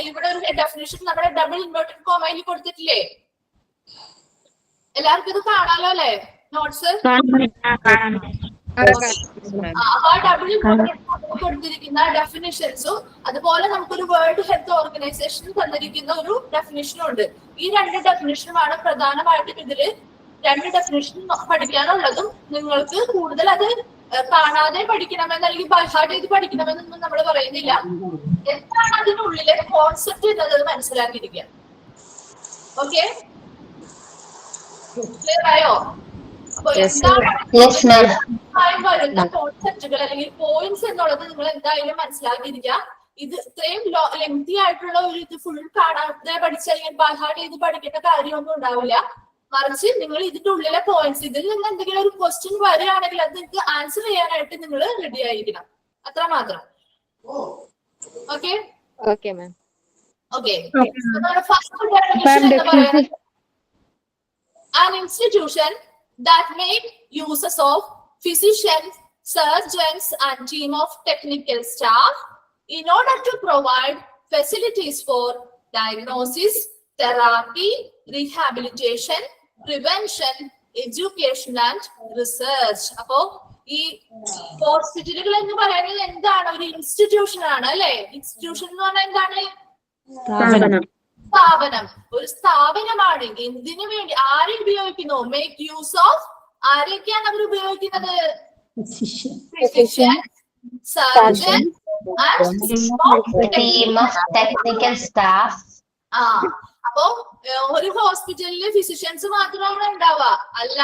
ഇവിടെ ഒരു ഡെഫിനിഷൻ നമ്മുടെ ഡബിൾ ഇൻവേർട്ടഡ് കോമയിൽ കൊടുത്തിട്ടില്ലേ? എല്ലാവർക്കും ഇത് കാണാലോ അല്ലെ? നോട്ട്സ് ഡബിൾ കൊടുത്തിരിക്കുന്ന ഡെഫിനിഷൻസും അതുപോലെ നമുക്കൊരു വേൾഡ് ഹെൽത്ത് ഓർഗനൈസേഷൻ തന്നിരിക്കുന്ന ഒരു ഡെഫിനിഷനും ഉണ്ട്. ഈ 2 ഡെഫിനിഷനുമാണ് പ്രധാനമായിട്ടും ഇതില് 2 ഡെഫിനിഷൻ പഠിക്കാനുള്ളതും. നിങ്ങൾക്ക് കൂടുതൽ അത് കാണാതെ പഠിക്കണമെന്ന് അല്ലെങ്കിൽ ബൈഹാർട്ട് ചെയ്ത് പഠിക്കണമെന്നൊന്നും നമ്മൾ പറയുന്നില്ല. എന്താണ് അതിനുള്ളിലെ കോൺസെപ്റ്റ് എന്നത് മനസ്സിലാക്കിയിരിക്കുക. ഓക്കെ, ക്ലിയർ ആയോ? അപ്പൊ എന്താണ് വരുന്ന കോൺസെപ്റ്റുകൾ അല്ലെങ്കിൽ പോയിന്റ്സ് എന്നുള്ളത് നിങ്ങൾ എന്തായാലും മനസ്സിലാക്കിയിരിക്കുക. ഇത് ഇത്രയും ലെങ്തി ആയിട്ടുള്ള ഒരു ഇത് ഫുൾ കാണാതെ പഠിച്ചല്ലെങ്കിൽ ബൈഹാർട്ട് ചെയ്ത് പഠിക്കേണ്ട കാര്യമൊന്നും ഉണ്ടാവില്ല. മറിച്ച് നിങ്ങൾ ഇതിന്റെ ഉള്ളിലെ പോയിന്റ്സ്, ഇതിൽ നിന്ന് എന്തെങ്കിലും ഒരു ക്വസ്റ്റ്യൻ വരികയാണെങ്കിൽ അത് നിങ്ങൾക്ക് ആൻസർ ചെയ്യാനായിട്ട് നിങ്ങൾ റെഡി ആയിരിക്കണം. അത്ര മാത്രം. Okay okay ma'am. Okay, first definition എന്ന് പറയുന്നത് an institution that make uses of physicians, surgeons and team of technical staff in order to provide facilities for diagnosis, therapy, rehabilitation, prevention, education and research. അപ്പോ ഈ ഹോസ്പിറ്റലുകൾ എന്ന് പറയുന്നത് എന്താണ്? ഒരു ഇൻസ്റ്റിറ്റ്യൂഷൻ ആണ് അല്ലെ? ഇൻസ്റ്റിറ്റ്യൂഷൻ എന്ന് പറഞ്ഞാൽ എന്താണ്? സ്ഥാപനം. ഒരു സ്ഥാപനമാണ്. എന്തിനു വേണ്ടി? ആരെ ഉപയോഗിക്കുന്നു? Make use of. ആരൊക്കെയാണ് അവർ ഉപയോഗിക്കുന്നത്? Physician, surgeon team of technical staff. അപ്പോ ഒരു ഹോസ്പിറ്റലില് ഫിസിഷ്യൻസ് മാത്രമാണ് ഉണ്ടാവുക? അല്ല,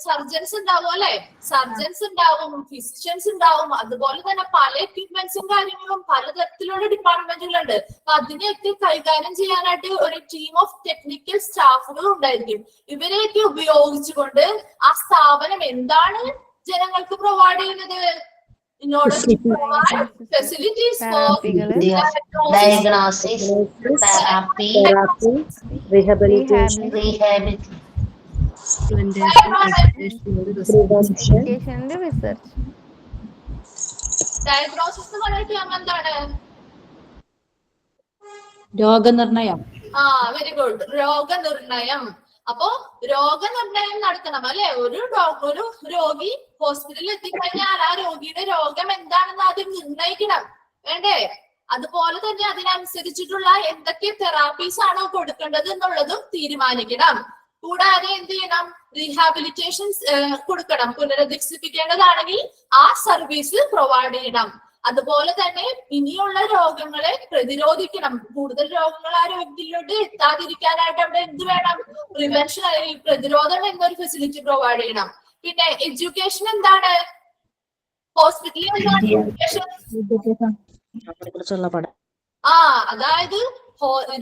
സർജൻസ് ഉണ്ടാവും അല്ലെ? സർജൻസ് ഉണ്ടാവും, ഫിസിഷ്യൻസ് ഉണ്ടാവും, അതുപോലെ തന്നെ പല എക്യുപ്മെന്റ്സും കാര്യങ്ങളും പലതരത്തിലുള്ള ഡിപ്പാർട്ട്മെന്റുകളുണ്ട്. അപ്പൊ അതിനെയൊക്കെ കൈകാര്യം ചെയ്യാനായിട്ട് ഒരു ടീം ഓഫ് ടെക്നിക്കൽ സ്റ്റാഫുകൾ ഉണ്ടായിരിക്കും. ഇവരെയൊക്കെ ഉപയോഗിച്ചുകൊണ്ട് ആ സ്ഥാപനം എന്താണ് ജനങ്ങൾക്ക് പ്രൊവൈഡ് ചെയ്യുന്നത്? In order to provide facilities for diagnosis, therapy, rehabilitation, education and research. Diagnosis എന്ന് പറഞ്ഞിട്ട് എന്താണ്? രോഗനിർണയം. Very good. രോഗനിർണയം. അപ്പോ രോഗനിർണയം നടത്തണം അല്ലെ? ഒരു രോഗി ഹോസ്പിറ്റലിൽ എത്തിക്കഴിഞ്ഞാൽ ആ രോഗിയുടെ രോഗം എന്താണെന്ന് ആദ്യം നിർണയിക്കണം വേണ്ടേ? അതുപോലെ തന്നെ അതിനനുസരിച്ചിട്ടുള്ള എന്തൊക്കെ തെറാപ്പീസ് ആണോ കൊടുക്കേണ്ടത് എന്നുള്ളതും തീരുമാനിക്കണം. കൂടാതെ എന്ത് ചെയ്യണം? റീഹാബിലിറ്റേഷൻസ് കൊടുക്കണം. പുനരധിവസിപ്പിക്കേണ്ടതാണെങ്കിൽ ആ സർവീസ് പ്രൊവൈഡ് ചെയ്യണം. അതുപോലെ തന്നെ ഇനിയുള്ള രോഗങ്ങളെ പ്രതിരോധിക്കണം. കൂടുതൽ രോഗങ്ങൾ ആ രോഗത്തിലോട്ട് എത്താതിരിക്കാനായിട്ട് അവിടെ എന്ത് വേണം? പ്രിവെൻഷൻ അല്ലെങ്കിൽ പ്രതിരോധം എന്നൊരു ഫെസിലിറ്റി പ്രൊവൈഡ് ചെയ്യണം. പിന്നെ എഡ്യൂക്കേഷൻ എന്താണ്? ഹോസ്പിറ്റലിൽ അതായത്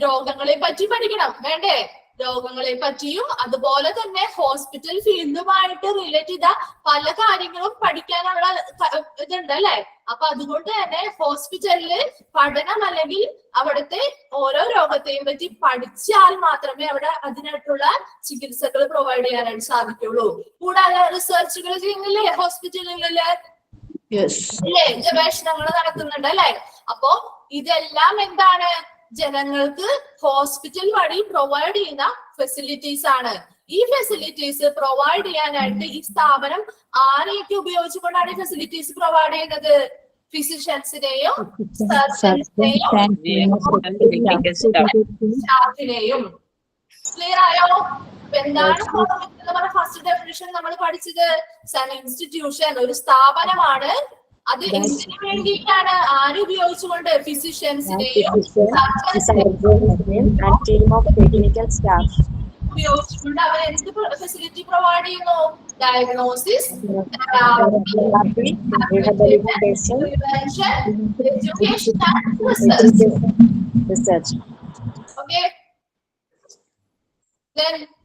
രോഗങ്ങളെ പറ്റി പഠിക്കണം വേണ്ടേ? രോഗങ്ങളെ പറ്റിയും അതുപോലെ തന്നെ ഹോസ്പിറ്റൽ ഫീൽഡുമായിട്ട് റിലേറ്റ് ചെയ്ത പല കാര്യങ്ങളും പഠിക്കാനുള്ള ഇതുണ്ട് അല്ലെ. അപ്പൊ അതുകൊണ്ട് തന്നെ ഹോസ്പിറ്റലില് പഠനം അല്ലെങ്കിൽ അവിടുത്തെ ഓരോ രോഗത്തെയും പറ്റി പഠിച്ചാൽ മാത്രമേ അവിടെ അതിനായിട്ടുള്ള ചികിത്സകൾ പ്രൊവൈഡ് ചെയ്യാനായിട്ട് സാധിക്കുള്ളൂ. കൂടാതെ റിസർച്ചുകൾ ചെയ്യുന്നില്ലേ ഹോസ്പിറ്റലുകളില്, അല്ലേ, ഗവേഷണങ്ങൾ നടത്തുന്നുണ്ട് അല്ലെ. അപ്പോ ഇതെല്ലാം എന്താണ്, ജനങ്ങൾക്ക് ഹോസ്പിറ്റൽ വഴി പ്രൊവൈഡ് ചെയ്യുന്ന ഫെസിലിറ്റീസ് ആണ്. ഈ ഫെസിലിറ്റീസ് പ്രൊവൈഡ് ചെയ്യാനായിട്ട് ഈ സ്ഥാപനം ആരെയൊക്കെ ഉപയോഗിച്ചുകൊണ്ടാണ് ഈ ഫെസിലിറ്റീസ് പ്രൊവൈഡ് ചെയ്യുന്നത്? ഫിസിഷ്യൻസിനെയും സ്റ്റാഫിനെയും. ക്ലിയർ ആയോ? എന്താണ് നമ്മുടെ ഫസ്റ്റ് ഡെഫിനിഷൻ നമ്മൾ പഠിച്ചത്? ഇൻസ്റ്റിറ്റ്യൂഷൻ ഒരു സ്ഥാപനമാണ്. അത് എന്തിനു വേണ്ടിയിട്ടാണ്? ആര് ഉപയോഗിച്ചുകൊണ്ട്? ഫിസിഷ്യൻസിനെയും ഉപയോഗിച്ചുകൊണ്ട് അവർ എന്ത് ഫെസിലിറ്റി പ്രൊവൈഡ് ചെയ്യുന്നു? Diagnosis, education and research. Okay,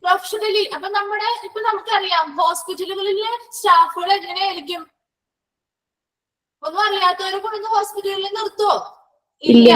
professionally അപ്പൊ ഇപ്പൊ നമുക്കറിയാം ഹോസ്പിറ്റലുകളിലെ സ്റ്റാഫുകൾ എങ്ങനെയായിരിക്കും. ഒന്നും അറിയാത്തവരെ കൊണ്ടൊന്ന് ഹോസ്പിറ്റലിൽ നിർത്തുവോ? ഇല്ല.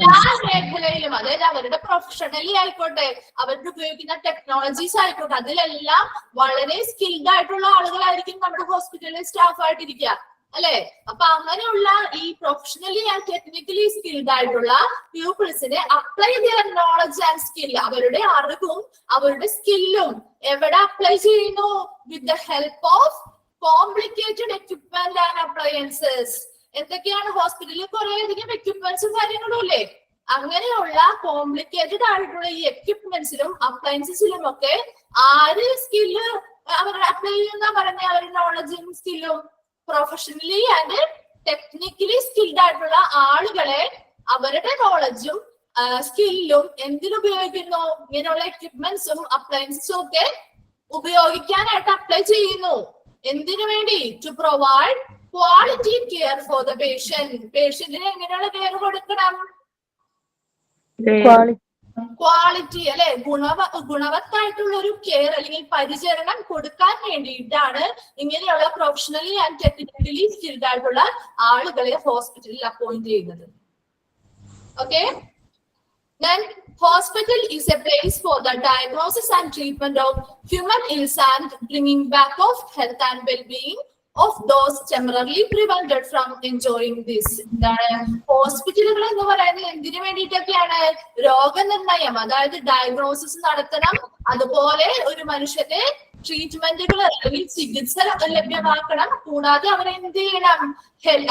എല്ലാ മേഖലയിലും, അതായത് അവരുടെ പ്രൊഫഷണലി ആയിക്കോട്ടെ, അവർക്ക് ഉപയോഗിക്കുന്ന ടെക്നോളജീസ് ആയിക്കോട്ടെ, അതിലെല്ലാം വളരെ സ്കിൽഡ് ആയിട്ടുള്ള ആളുകളായിരിക്കും നമ്മുടെ ഹോസ്പിറ്റലിൽ സ്റ്റാഫ് ആയിട്ടിരിക്കുക അല്ലെ. അപ്പൊ അങ്ങനെയുള്ള ഈ പ്രൊഫഷണലി ആൻഡ് ടെക്നിക്കലി സ്കിൽഡ് ആയിട്ടുള്ള പീപ്പിൾസിനെ apply their knowledge and skill, അവരുടെ അറിവും അവരുടെ സ്കില്ലും എവിടെ അപ്ലൈ ചെയ്യുന്നു? With the help of complicated equipment and appliances. എന്തൊക്കെയാണ് ഹോസ്പിറ്റലിൽ കുറെ അധികം എക്യുപ്മെന്റ്സും കാര്യങ്ങളും ഇല്ലേ? അങ്ങനെയുള്ള കോംപ്ലിക്കേറ്റഡ് ആയിട്ടുള്ള ഈ എക്യുപ്മെന്റ്സിലും അപ്ലയൻസസിലും ഒക്കെ ആര് സ്കില്ല് അവർ അപ്ലൈ ചെയ്യുന്ന പറഞ്ഞ അവരുടെ നോളജും സ്കില്ലും പ്രൊഫഷണലി ആൻഡ് ടെക്നിക്കലി സ്കിൽഡ് ആയിട്ടുള്ള ആളുകളെ അവരുടെ നോളജും സ്കില്ലും എന്തിനുപയോഗിക്കുന്നു? ഇങ്ങനെയുള്ള എക്യുപ്മെന്റ്സും അപ്ലയൻസും ഒക്കെ ഉപയോഗിക്കാനായിട്ട് അപ്ലൈ ചെയ്യുന്നു. എന്തിനു വേണ്ടി? To provide quality care for the patient. പേഷ്യന്റിന് എങ്ങനെയുള്ള കെയർ കൊടുക്കണം? ക്വാളിറ്റി അല്ലെ, ഗുണവത്തായിട്ടുള്ള ഒരു കെയർ അല്ലെങ്കിൽ പരിചരണം കൊടുക്കാൻ വേണ്ടിയിട്ടാണ് ഇങ്ങനെയുള്ള പ്രൊഫഷണലി ആൻഡ് ടെക്നിക്കലി സ്കിൽഡ് ആയിട്ടുള്ള ആളുകളെ ഹോസ്പിറ്റലിൽ അപ്പോയിന്റ് ചെയ്യുന്നത്. Okay, then hospital is a place for the diagnosis and treatment of human ills and bringing back of health and well-being of those temporarily prevented from enjoying this. എന്താണ് ഹോസ്പിറ്റലുകൾ എന്ന് പറയുന്നത്? എന്തിനു വേണ്ടിയിട്ടൊക്കെയാണ്? രോഗനിർണയം, അതായത് ഡയഗ്നോസിസ് നടത്തണം. അതുപോലെ ഒരു മനുഷ്യന്റെ ട്രീറ്റ്മെന്റുകൾ അല്ലെങ്കിൽ ചികിത്സ ലഭ്യമാക്കണം. കൂടാതെ അവരെ എന്ത് ചെയ്യണം?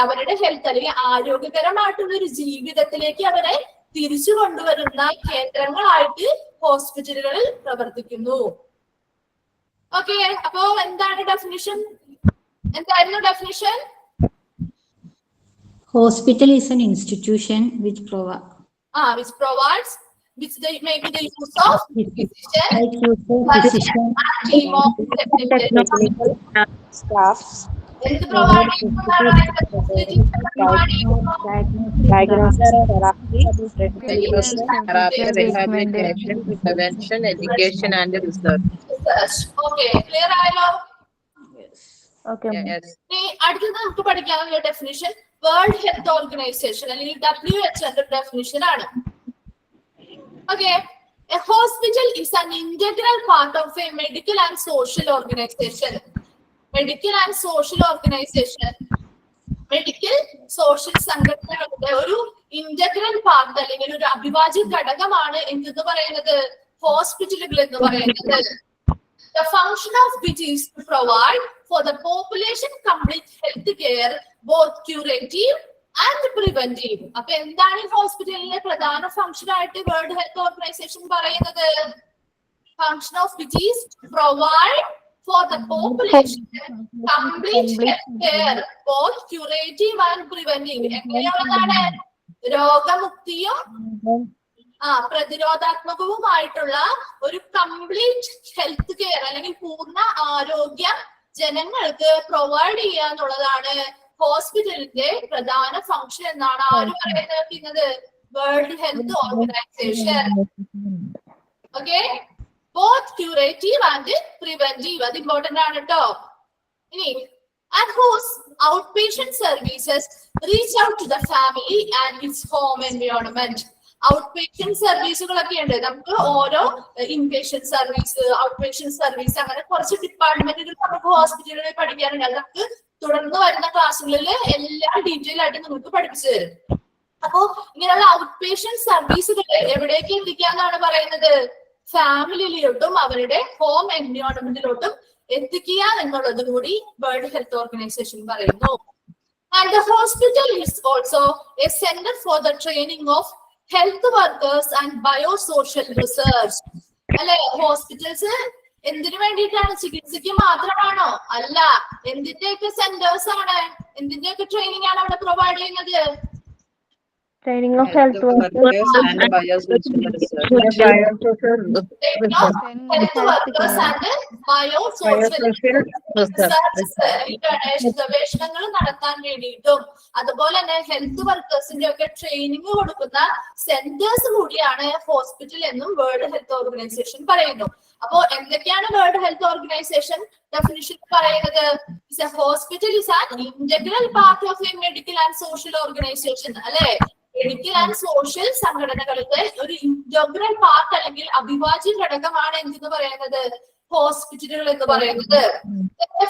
അവരുടെ ഹെൽത്ത് അല്ലെങ്കിൽ ആരോഗ്യകരമായിട്ടുള്ള ഒരു ജീവിതത്തിലേക്ക് അവരെ തിരിച്ചു കൊണ്ടുവരുന്ന കേന്ദ്രങ്ങളായിട്ട് ഹോസ്പിറ്റലുകളിൽ പ്രവർത്തിക്കുന്നു. ഓക്കെ, അപ്പോ എന്താണ് ഡെഫിനിഷൻ? എന്തായിരുന്നു definition? Hospital is an institution which provides which they make the use of physician team of technical staff. എന്ത് provide prevention, education and research. Okay, clear ആയല്ലോ? Yes. അടുത്തത് നമുക്ക് പഠിക്കാനുള്ള ഡെഫിനിഷൻ വേൾഡ് ഹെൽത്ത് ഓർഗനൈസേഷൻ അല്ലെങ്കിൽ WHO ഡെഫിനിഷൻ ആണ്. Okay, a hospital is an integral part of a medical and social organization. Medical and social organisation, medical social സംഘടനകളുടെ ഒരു ഇന്റഗ്രൽ പാർട്ട് അല്ലെങ്കിൽ ഒരു അവിഭാജ്യ ഘടകമാണ് എന്തെന്ന് പറയുന്നത്? ഹോസ്പിറ്റലുകൾ എന്ന് പറയുന്നത്. The function of which is to provide for the population complete health care, both curative and preventive. അപ്പൊ എന്താണ് ഹോസ്പിറ്റലിലെ പ്രധാന ഫംഗ്ഷൻ ആയിട്ട് വേൾഡ് ഹെൽത്ത് ഓർഗനൈസേഷൻ പറയുന്നത്? Function of which is to provide for the population complete health care, both curative and preventive. എങ്ങനെയുള്ളതാണ്? രോഗമുക്തിയും പ്രതിരോധാത്മകവുമായിട്ടുള്ള ഒരു കംപ്ലീറ്റ് ഹെൽത്ത് കെയർ അല്ലെങ്കിൽ പൂർണ്ണ ആരോഗ്യം ജനങ്ങൾക്ക് പ്രൊവൈഡ് ചെയ്യുക എന്നുള്ളതാണ് ഹോസ്പിറ്റലിന്റെ പ്രധാന ഫംഗ്ഷൻ എന്നാണ് ആര് പറയുന്നത്? World Health organisation. Okay, both curative and preventive. അത് ഇമ്പോർട്ടന്റ് ആണ് കേട്ടോ. ഇനി and whose outpatient services reach out to the family and its home environment. Outpatient സർവീസുകളൊക്കെ ഉണ്ട്. നമുക്ക് ഓരോ ഇൻപേഷ്യന്റ് സർവീസ്, ഔട്ട്പേഷ്യന്റ് സർവീസ്, അങ്ങനെ കുറച്ച് ഡിപ്പാർട്ട്മെന്റുകൾ നമുക്ക് ഹോസ്പിറ്റലുകളിൽ പഠിക്കാനുണ്ട്. അത് നമുക്ക് തുടർന്ന് വരുന്ന ക്ലാസ്സുകളിൽ എല്ലാം ഡീറ്റെയിൽ ആയിട്ട് നമുക്ക് പഠിപ്പിച്ചു തരും. അപ്പോ ഇങ്ങനെയുള്ള ഔട്ട്പേഷ്യന്റ് സർവീസുകൾ എവിടേക്ക് എത്തിക്കാന്നാണ് പറയുന്നത്? ഫാമിലിയിലോട്ടും അവരുടെ ഹോം എൻവയോൺമെന്റിലോട്ടും എത്തിക്കുക എന്നുള്ളത് കൂടി വേൾഡ് ഹെൽത്ത് ഓർഗനൈസേഷൻ പറയുന്നു. And the hospital is also a centre for the training of health workers and biosocial research. അല്ലെ, ഹോസ്പിറ്റൽസ് എന്തിനു വേണ്ടിയിട്ടാണ്? ചികിത്സയ്ക്ക് മാത്രമാണോ? അല്ല. എന്തിന്റെയൊക്കെ സെന്റേഴ്സ് ആണ്, എന്തിന്റെയൊക്കെ ട്രെയിനിങ് ആണ് അവിടെ പ്രൊവൈഡ് ചെയ്യുന്നത്? Training of health workers and biosocial research. Health workers and biosocial ഗവേഷണങ്ങൾ നടത്താൻ വേണ്ടിയിട്ടും അതുപോലെ തന്നെ ഹെൽത്ത് വർക്കേഴ്സിന്റെ ഒക്കെ ട്രെയിനിങ് കൊടുക്കുന്ന സെന്റേഴ്സ് കൂടിയാണ് ഹോസ്പിറ്റൽ എന്നും വേൾഡ് ഹെൽത്ത് ഓർഗനൈസേഷൻ പറയുന്നു. അപ്പോ എന്തൊക്കെയാണ് വേൾഡ് ഹെൽത്ത് ഓർഗനൈസേഷൻ ഡെഫിനിഷൻ പറയുന്നത്? Hospital is an integral part of A medical and social organisation. അല്ലെ, മെഡിക്കൽ ആൻഡ് സോഷ്യൽ സംഘടനകളുടെ ഒരു ഇന്റഗ്രൽ പാർട്ട് അല്ലെങ്കിൽ അവിഭാജ്യ ഘടകമാണ് എന്തെന്ന് പറയുന്നത്? ഹോസ്പിറ്റലുകൾ എന്ന് പറയുന്നത്.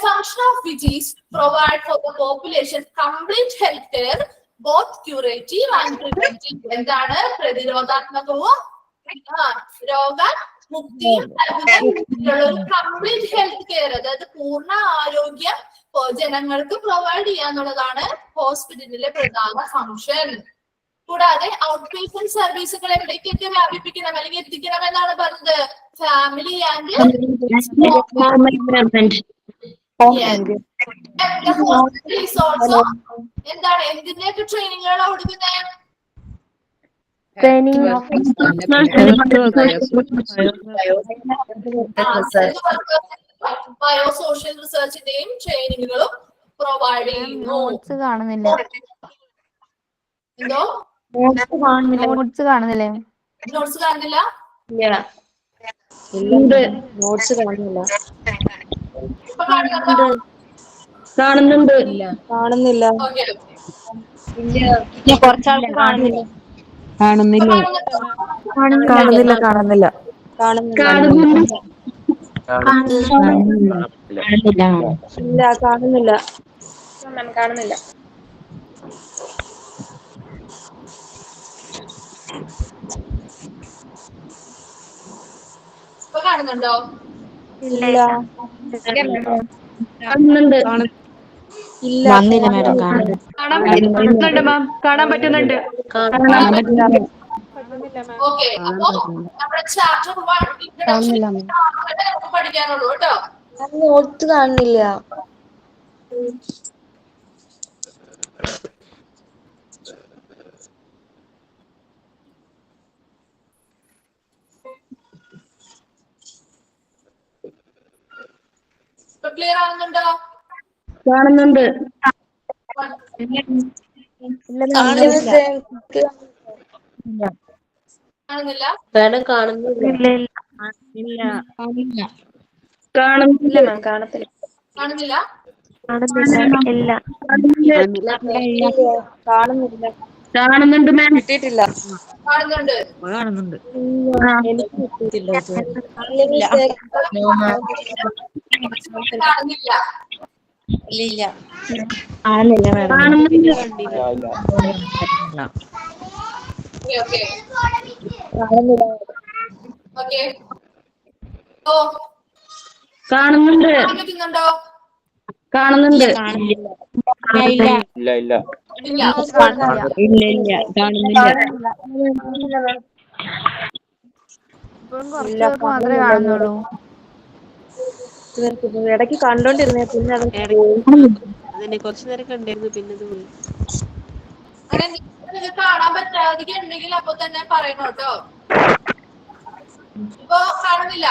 Function of which is provide for the population complete health care both curative and preventive. എന്താണ്? പ്രതിരോധാത്മകവും രോഗമുക്തിയും കംപ്ലീറ്റ് ഹെൽത്ത് കെയർ, അതായത് പൂർണ്ണ ആരോഗ്യം ജനങ്ങൾക്ക് പ്രൊവൈഡ് ചെയ്യാന്നുള്ളതാണ് ഹോസ്പിറ്റലിലെ പ്രധാന ഫംഗ്ഷൻ. കൂടാതെ ഔട്ട് പേഷ്യന്റ് സർവീസുകൾ എവിടേക്കൊക്കെ വ്യാപിപ്പിക്കണം അല്ലെങ്കിൽ എത്തിക്കണം എന്നാണ് പറഞ്ഞത്? ഫാമിലി ആൻഡ് എന്താണ്? എന്തിന്റെയൊക്കെ ട്രെയിനിങ്ങുകളാണ് കൊടുക്കുന്നത്? training of ബയോസോഷ്യൽ റിസർച്ചിന്റെയും ട്രെയിനിങ്ങുകളും പ്രൊവൈഡ് ചെയ്യുന്നു. നോട്ട്സ് കാണുന്നില്ല. എന്തോ നോട്ട്സ് കാണുന്നില്ലേ? നോട്ട്സ് കാണുന്നില്ല? നോട്ട്സ് കാണുന്നില്ല. ഇപ്പൊ കാണുന്നുണ്ടോ? കാണുന്നുണ്ട്. കാണുന്നില്ല. ഓക്കെ, കുറച്ചാൾക്ക് കാണുന്നില്ല. കാണുന്നില്ല. കാണുന്നില്ല. കാണുന്നില്ല. കാണുന്നില്ല. ഇല്ല, കാണുന്നില്ല. കാണുന്നില്ല. ഇപ്പൊ കാണുന്നുണ്ടോ? ഇല്ല. കാണുന്നുണ്ട്. ഇല്ല. വന്നില്ല മാഡം. പറ്റുന്നുണ്ട് മാം, കാണാൻ പറ്റുന്നുണ്ട്. ഓക്കെ, അപ്പൊ നമ്മുടെ ചാപ്റ്റർ 1 ഇൻട്രൊഡക്ഷൻ പഠിക്കാനുള്ളൂ കേട്ടോ. നോട്ട്സ് കാണുന്നില്ല. ഇപ്പൊ ക്ലിയർ ആവുന്നുണ്ടോ? കാണുന്നുണ്ട്. കാണുന്നില്ല? മാഡം കാണുന്നില്ല. കാണുന്നില്ല. കാണത്തില്ല. കാണുന്നില്ല? ഇല്ല. കാണുന്നില്ല. കാണുന്നുണ്ട് മാം. കിട്ടിയിട്ടില്ല. കാണുന്നുണ്ട്. എനിക്ക് കിട്ടിയിട്ടില്ല. കാണുന്നില്ല. ഇല്ല. കാണുന്നില്ല. Okay, okay. ഓ, കാണുന്നുണ്ട്. കാണാൻ പറ്റുന്നുണ്ടോ? കാണുന്നുണ്ട്. ഇല്ല. ഇപ്പോഴും കുറച്ച് പേർക്ക് മാത്രമേ കാണുന്നുള്ളൂ. ഇടയ്ക്ക് കണ്ടോണ്ടിരുന്നേ, പിന്നെ അതിനെ കുറച്ചു നേരം കണ്ടിരുന്നു, പിന്നെ ഇത് പോയി. അങ്ങനെ നിങ്ങൾക്ക് കാണാൻ പറ്റാതെ ഉണ്ടെങ്കിൽ അപ്പൊ തന്നെ പറയണം കേട്ടോ. ഇപ്പൊ കാണുന്നില്ല?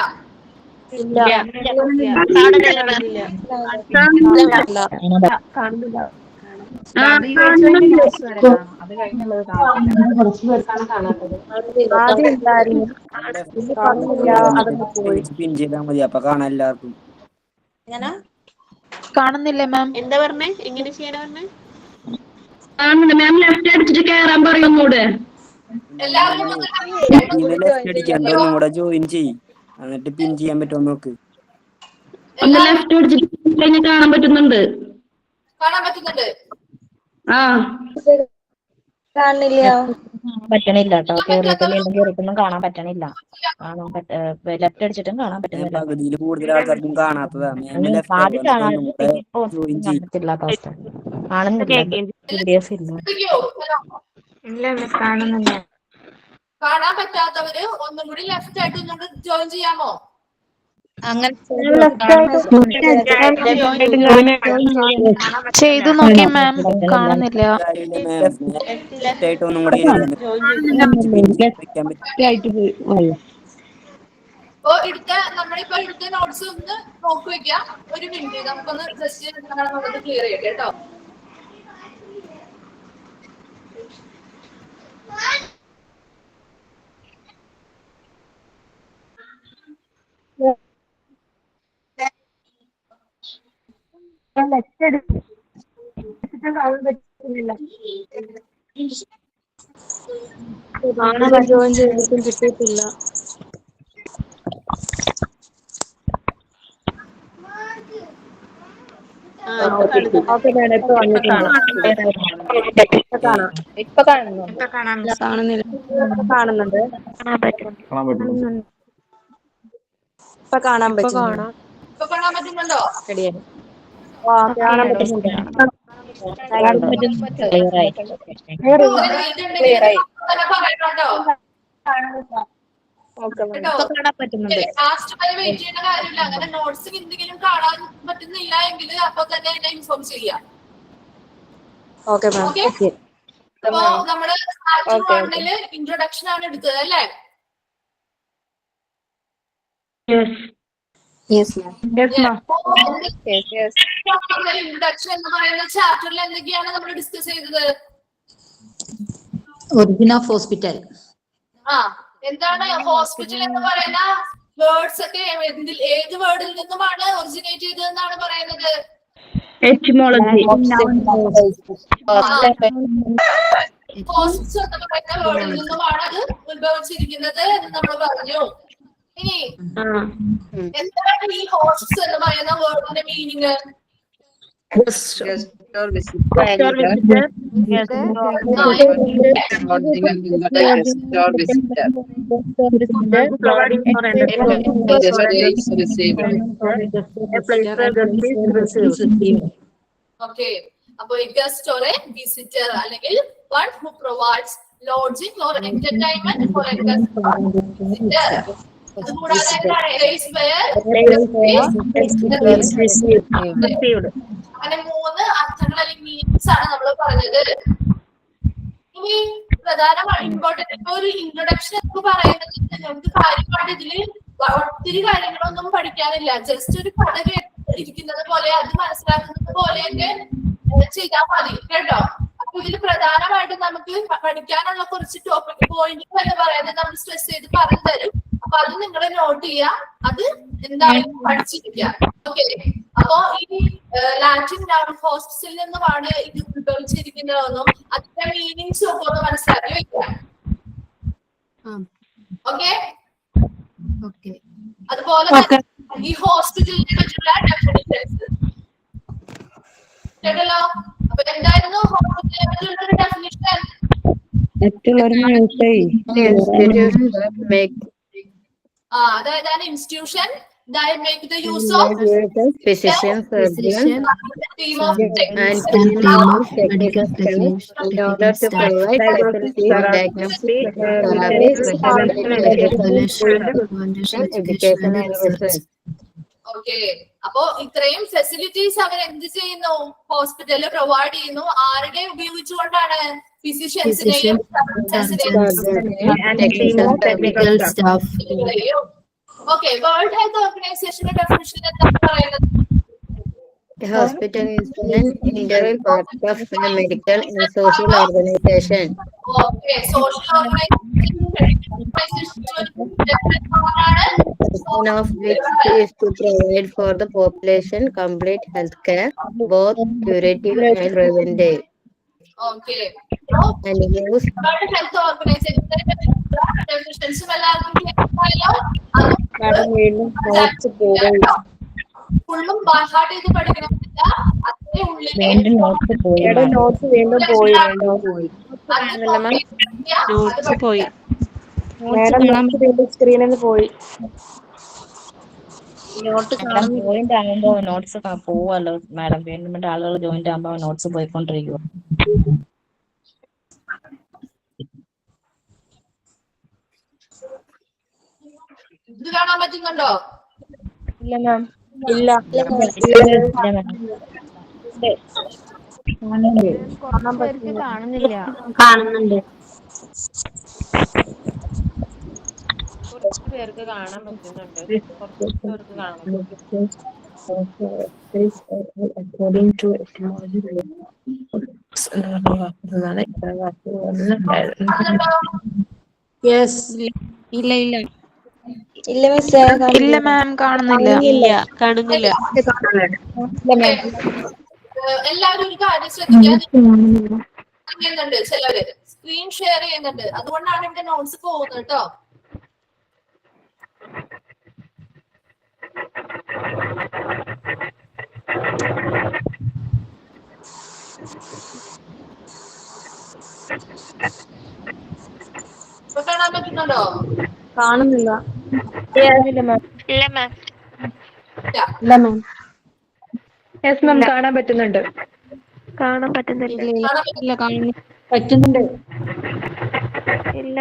കാണുന്നുണ്ട്. അത് കഴിഞ്ഞുള്ളത് ആദ്യം ഉണ്ടായിരുന്നു, പിന്നെ പറഞ്ഞില്ല, അതൊക്കെ പോയി. പിൻ ചെയ്താൽ മതി, അപ്പൊ കാണാൻ എല്ലാവർക്കും. എങ്ങനെ കാണുന്നില്ലേ മാം? എന്താ പറഞ്ഞേ? എങ്ങനെ ചെയ്യണ പറഞ്ഞേ? കാണുന്നുണ്ട് മാം. ലെഫ്റ്റ് അടിച്ചിട്ട് കേറാൻ പറയുന്നൂടെ? എല്ലാവരും ലെഫ്റ്റ് അടിക്കണ്ട, ഒന്നും കൂടെ ജോയിൻ ചെയ്യും, എന്നിട്ട് പിൻ ചെയ്യാൻ പറ്റുമോ നോക്ക്. ഒന്ന് ലെഫ്റ്റ് അടിച്ചിട്ട് കാണാൻ പറ്റുന്നുണ്ട്. കാണാൻ പറ്റുന്നുണ്ട്. ആ കാണുന്നില്ല. പറ്റണില്ല കേട്ടോ. കേറിയിട്ട് വീണ്ടും കേറിയിട്ടൊന്നും കാണാൻ പറ്റണില്ല. ലെഫ്റ്റ് അടിച്ചിട്ടും കാണാൻ പറ്റുന്നില്ല. പകുതിയിൽ കൂടുതൽ ആൾക്കാർക്കും കാണാത്തതാ. മാം ലെഫ്റ്റ് ആദ്യം കാണാൻ ജോയിൻ ചെയ്യും. കാണത്തില്ലാത്ത അവസ്ഥ. കാണുന്നില്ല, PDF ഇല്ല. ഇല്ല, കാണാൻ പറ്റാത്തവര് ഒന്നും കൂടി ലെഫ്റ്റ് ആയിട്ട് ഒന്നുകൂടി ജോയിൻ ചെയ്യാമോ? അങ്ങനെ ചെയ്തു നോക്കി മാം, കാണുന്നില്ല. ലെഫ്റ്റ് ആയിട്ട് ഒന്നും കൂടി അപ്പൊ നമ്മളിപ്പോ എടുത്ത നോട്ട്സ് ഒന്ന് നോക്കി വെക്കാം. ഒരു മിനിറ്റ് നമുക്കൊന്ന് ജസ്റ്റ് എന്താണെന്നുള്ളത് ക്ലിയർ ചെയ്യട്ടെ കേട്ടോ. ജോയിൻ ചെയ്തിട്ടും കിട്ടിയിട്ടില്ല. ഇപ്പൊ കാണുന്നുണ്ട്. കാണുന്നുണ്ട്. ഇപ്പൊ കാണാൻ പറ്റും. ഇപ്പൊ കാണാൻ പറ്റുന്നുണ്ടോ? കാണാൻ പറ്റുന്നുണ്ട്. ക്ലിയർ ആയി. പറയണോ? ലാസ്റ്റ് വരെ വെയിറ്റ് ചെയ്യേണ്ട കാര്യമില്ല. അങ്ങനെ നോട്ട്സിൽ എന്തെങ്കിലും കാണാൻ പറ്റുന്നില്ല എങ്കിൽ അപ്പൊ തന്നെ എന്നെ ഇൻഫോം ചെയ്യാം. Okay ma'am. അപ്പൊ നമ്മള് ഇൻട്രൊഡക്ഷൻ ആണ് എടുത്തത് അല്ലേ? ഇൻട്രൊഡക്ഷൻ എന്ന് പറയുന്ന ചാപ്റ്ററിൽ എന്തൊക്കെയാണ് നമ്മൾ ഡിസ്കസ് ചെയ്തത്? Origin of hospital. എന്താണ് ഹോസ്പിറ്റൽ എന്ന് പറയുന്ന വേർഡ്സ് ഒക്കെ ഏത് വേർഡിൽ നിന്നുമാണ് ഒറിജിനേറ്റ് ചെയ്തതെന്നാണ് പറയുന്നത്? എറ്റിമോളജി. ഹോസ്പിറ്റൽ എന്ന് പറയുന്ന വേർഡിൽ നിന്നുമാണ് അത് ഉത്ഭവിച്ചിരിക്കുന്നത് എന്ന് നമ്മൾ പറഞ്ഞു. ഇനി എന്താണ് ഈ ഹോസ്പിറ്റൽ എന്ന് പറയുന്ന വേർഡിന്റെ മീനിങ്? ഓക്കെ, അപ്പൊ ഗസ്റ്റ് ഓർ എ വിസിറ്റർ അല്ലെങ്കിൽ one who provides lodging or entertainment for a guest visitor. അങ്ങനെ 3 അർത്ഥങ്ങൾ അല്ലെങ്കിൽ മീനിങ്സ് ആണ് നമ്മൾ പറഞ്ഞത്. ഇനി പ്രധാനമായി ഇമ്പോർട്ടന്റ് ഇപ്പൊ ഒരു ഇൻട്രൊഡക്ഷൻ എന്ന് പറയുന്നത് നമുക്ക് കാര്യമായിട്ട് ഇതില് ഒത്തിരി കാര്യങ്ങളൊന്നും പഠിക്കാനില്ല. ജസ്റ്റ് ഒരു കഥ കേട്ടിരിക്കുന്നത് പോലെ അത് മനസ്സിലാക്കുന്നത് പോലെയൊക്കെ ചെയ്താൽ മതി കേട്ടോ. അപ്പൊ ഇതിൽ പ്രധാനമായിട്ടും നമുക്ക് പഠിക്കാനുള്ള കുറച്ച് ടോപ്പിക് പോയിന്റുകൾ എന്ന് പറയുന്നത് നമ്മൾ സ്ട്രെസ് ചെയ്ത് പറഞ്ഞു തരും. അപ്പൊ അത് നിങ്ങൾ നോട്ട് ചെയ്യുക, അത് എന്തായാലും പഠിച്ചിരിക്കുക. ഓക്കെ, അപ്പോ ഈ ലാറ്റിൻ ഹോസ്പിറ്റലിൽ നിന്നുമാണ് ഇത് ഉത്ഭവിച്ചിരിക്കുന്നതെന്നും അതിന്റെ മീനിങ്സും ഒക്കെ ഒന്ന് മനസ്സിലാക്കി വെക്കുക. ഓക്കെ, അതുപോലെ ഈ ഹോസ്പിറ്റലിനെ പറ്റിയുള്ള ഡെഫിനിഷൻസ് കേട്ടല്ലോ. അപ്പൊ എന്തായിരുന്നു ഹോസ്പിറ്റലിനെ പറ്റിയുള്ള ഒരു ഡെഫിനിഷൻ? അതായത് institution that make the use of physicians, surgeons, team of medical techniques in order to provide facilities, diagnostic, education and research. Okay, അപ്പോ ഇത്രയും ഫെസിലിറ്റീസ് അവർ എന്ത് ചെയ്യുന്നു? ഹോസ്പിറ്റലിൽ പ്രൊവൈഡ് ചെയ്യുന്നു. ആരുടെ ഉപയോഗിച്ചുകൊണ്ടാണ്? ഫിസിഷ്യൻസിനെയും technical staff. Okay, world health ഓർഗനൈസേഷന്റെ ഡെഫിനിഷൻ എന്താണ് പറയുന്നത്? A hospital is an integral part of a medical and social organization. Okay social One of which is to provide for the population complete health care, both curative and preventive. Okay And use health ഓർഗനൈസേഷൻസും എല്ലാവർക്കും മാഡം വീണ്ടും നോട്ട്സ് പോയി. ഫുള്ളും ബൈഹാർട്ട് ചെയ്ത് പഠിക്കണമെന്നില്ല. അതിന്റെ ഉള്ളിൽ വീണ്ടും നോട്ട്സ് പോയി മാഡം മാഡം. നോട്ട്സ് വീണ്ടും പോയി. നോട്ട്സ് പോയി. മാഡം നോട്ട്സ് വീണ്ടും സ്ക്രീനിൽ നിന്ന് പോയി. മാഡം ജോയിന്റ് ആകുമ്പോ നോട്ട്സ് പോവല്ലോ മാഡം. വീണ്ടും വീണ്ടും ആളുകൾ ജോയിന്റ് ആകുമ്പോ നോട്ട്സ് പോയിക്കൊണ്ടിരിക്കും. ഇത് കാണാൻ പറ്റുന്നുണ്ടോ? ഇല്ല മാം. ഇല്ല. കാണുന്നുണ്ട്. കുറച്ച് പേർക്ക് കാണാൻ പറ്റുന്നുണ്ട്, കുറച്ച് പേർക്ക് കാണാൻ ഇല്ല ഇല്ല ഇല്ല മിസ്സേ. ഇല്ല മാം കാണുന്നില്ല. ഇല്ല, കാണുന്നില്ല. എല്ലാവരും ഒരു കാര്യം ശ്രദ്ധിക്കാൻ ചെയ്യുന്നുണ്ട്, ചിലവര് സ്ക്രീൻ ഷെയർ ചെയ്യുന്നുണ്ട്. അതുകൊണ്ടാണ് എന്റെ നോട്ട്സ് പോകുന്നത് കേട്ടോ. ഇപ്പൊ കാണാൻ പറ്റുന്നുണ്ടോ? കാണുന്നില്ല. ഇല്ല മാം. ഇല്ല മാം. യെസ് മാം, കാണാൻ പറ്റുന്നുണ്ട്. കാണാൻ പറ്റുന്നില്ല. ഇല്ല കാണുന്നു. പറ്റുന്നുണ്ട്. ഇല്ല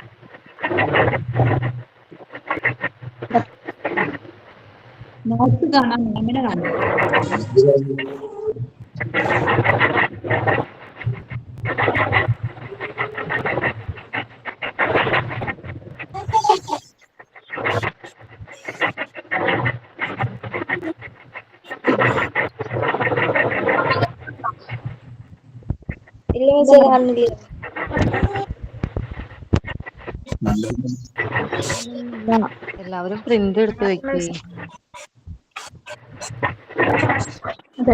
നോട്ട്സ് കാണാൻ എങ്ങനെ കാണും? ഇല്ല മിസ്സേ, കാണുന്നില്ല. എല്ലാവരും പ്രിന്റ് എടുത്ത് വെക്കേ.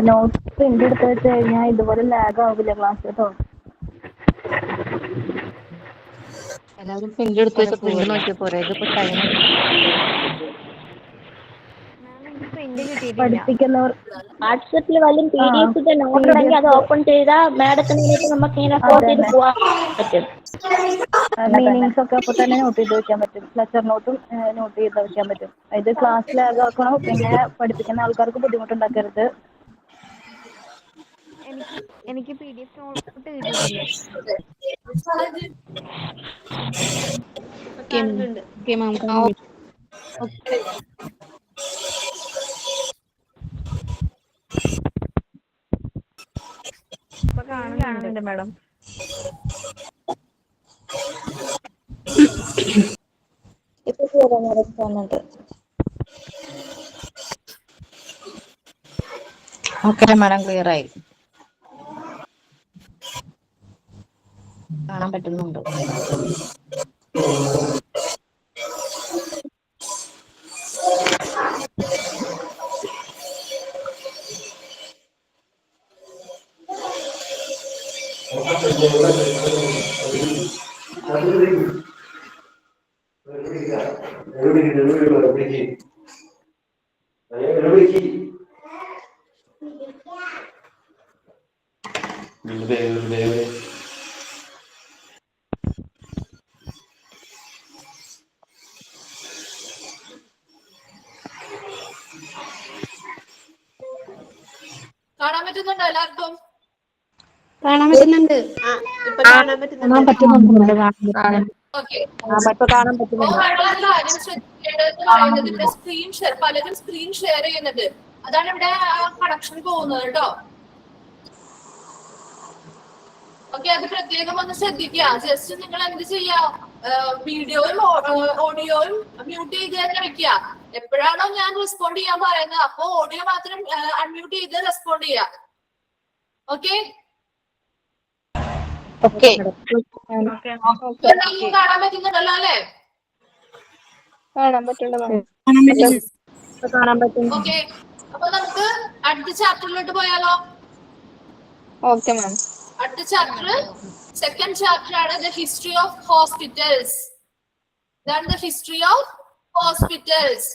നോട്ട്സ് പ്രിന്റ് എടുത്ത് വെച്ച് കഴിഞ്ഞാൽ ഇതുപോലെ ലാഗ് ആവില്ല ക്ലാസ് കേട്ടോ. എല്ലാവരും പ്രിന്റ് എടുത്ത് വെച്ച് പ്രിന്റ് നോക്കിയ പോരെ. ഇതിപ്പോ ടൈം പഠിപ്പിക്കുന്നവർ വാട്സപ്പിൽ വല്ലതും PDF നോട്ട് ഉണ്ടെങ്കിൽ അത് ഓപ്പൺ ചെയ്താൽ മാഡത്തിന് നമുക്ക് ഇങ്ങനെ കോട്ട് ചെയ്ത് പോകാൻ പറ്റും. മീനിങ്സ് ഒക്കെ അപ്പൊ തന്നെ നോട്ട് ചെയ്ത് വെക്കാൻ പറ്റും. ലെക്ചർ നോട്ടും നോട്ട് ചെയ്ത് വെക്കാൻ പറ്റും. ഇത് ക്ലാസ്സിൽ ആക്കണം. പിന്നെ പഠിപ്പിക്കുന്ന ആൾക്കാർക്ക് ബുദ്ധിമുട്ടുണ്ടാക്കരുത്. എനിക്ക് PDF നോട്ട് കിട്ടിയിട്ടില്ല. കാണുന്നുണ്ട്. Okay ma'am. കാണുന്നുണ്ട് മാഡം. ഇപ്പൊ ശരി മാഡം, കാണുന്നുണ്ട്. ഓക്കെ മാഡം, ക്ലിയർ ആയി. കാണാൻ പറ്റുന്നുണ്ട്. കാണാൻ പറ്റുന്നുണ്ടോ എല്ലാവർക്കും? കാണാൻ പറ്റുന്നുണ്ട്. ഇപ്പൊ കാണാൻ പറ്റുന്നുണ്ട്. ഓക്കെ. ഇപ്പൊ കാണാൻ പറ്റുന്നുണ്ട്. വളരെ കാര്യം ശ്രദ്ധിക്കേണ്ടതെന്ന് പറയുന്നത് ഇവിടെ സ്ക്രീൻ ഷെയർ, പലരും സ്ക്രീൻ ഷെയർ ചെയ്യുന്നുണ്ട്. അതാണ് ഇവിടെ കണക്ഷൻ പോകുന്നത് കേട്ടോ. ഓക്കെ, അത് പ്രത്യേകം ഒന്ന് ശ്രദ്ധിക്കുക. ജസ്റ്റ് നിങ്ങൾ എന്ത് ചെയ്യാ, വീഡിയോയും ഓഡിയോയും മ്യൂട്ട് ചെയ്ത് തന്നെ വെക്കുക. എപ്പോഴാണോ ഞാൻ റെസ്പോണ്ട് ചെയ്യാൻ പറയുന്നത് അപ്പോ ഓഡിയോ മാത്രം അൺമ്യൂട്ട് ചെയ്ത് റെസ്പോണ്ട് ചെയ്യാം. ഓക്കെ, കാണാൻ പറ്റുന്നുണ്ടല്ലോ അല്ലേ? കാണാൻ പറ്റുള്ളൂ. ഓക്കെ, അപ്പൊ നമുക്ക് അടുത്ത ചാപ്റ്ററിലോട്ട് പോയാലോ? Okay ma'am. അടുത്ത ചാപ്റ്റർ സെക്കൻഡ് ചാപ്റ്റർ ആണ് ദ ഹിസ്റ്ററി ഓഫ് ഹോസ്പിറ്റൽസ്. ഇതാണ് ദ ഹിസ്റ്ററി ഓഫ് ഹോസ്പിറ്റൽസ്.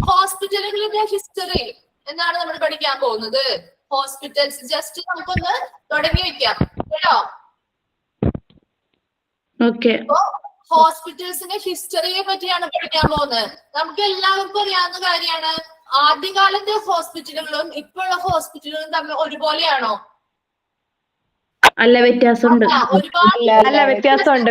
ഹോസ്പിറ്റലുകളുടെ ഹിസ്റ്ററി എന്നാണ് നമ്മൾ പഠിക്കാൻ പോകുന്നത്. ഹോസ്പിറ്റൽസ് ജസ്റ്റ് നമുക്കൊന്ന് തുടങ്ങി വെക്കാം കേട്ടോ. Okay. ഹോസ്പിറ്റൽസിന്റെ ഹിസ്റ്ററിയെ പറ്റിയാണ് പഠിക്കാൻ പോകുന്നത്. നമുക്ക് എല്ലാവർക്കും അറിയാവുന്ന കാര്യമാണ്, ആദ്യകാലത്തെ ഹോസ്പിറ്റലുകളും ഇപ്പോഴുള്ള ഹോസ്പിറ്റലുകളും തമ്മിൽ ഒരുപോലെയാണോ? അല്ല, വ്യത്യാസമുണ്ട്. അല്ല, വ്യത്യാസമുണ്ട്.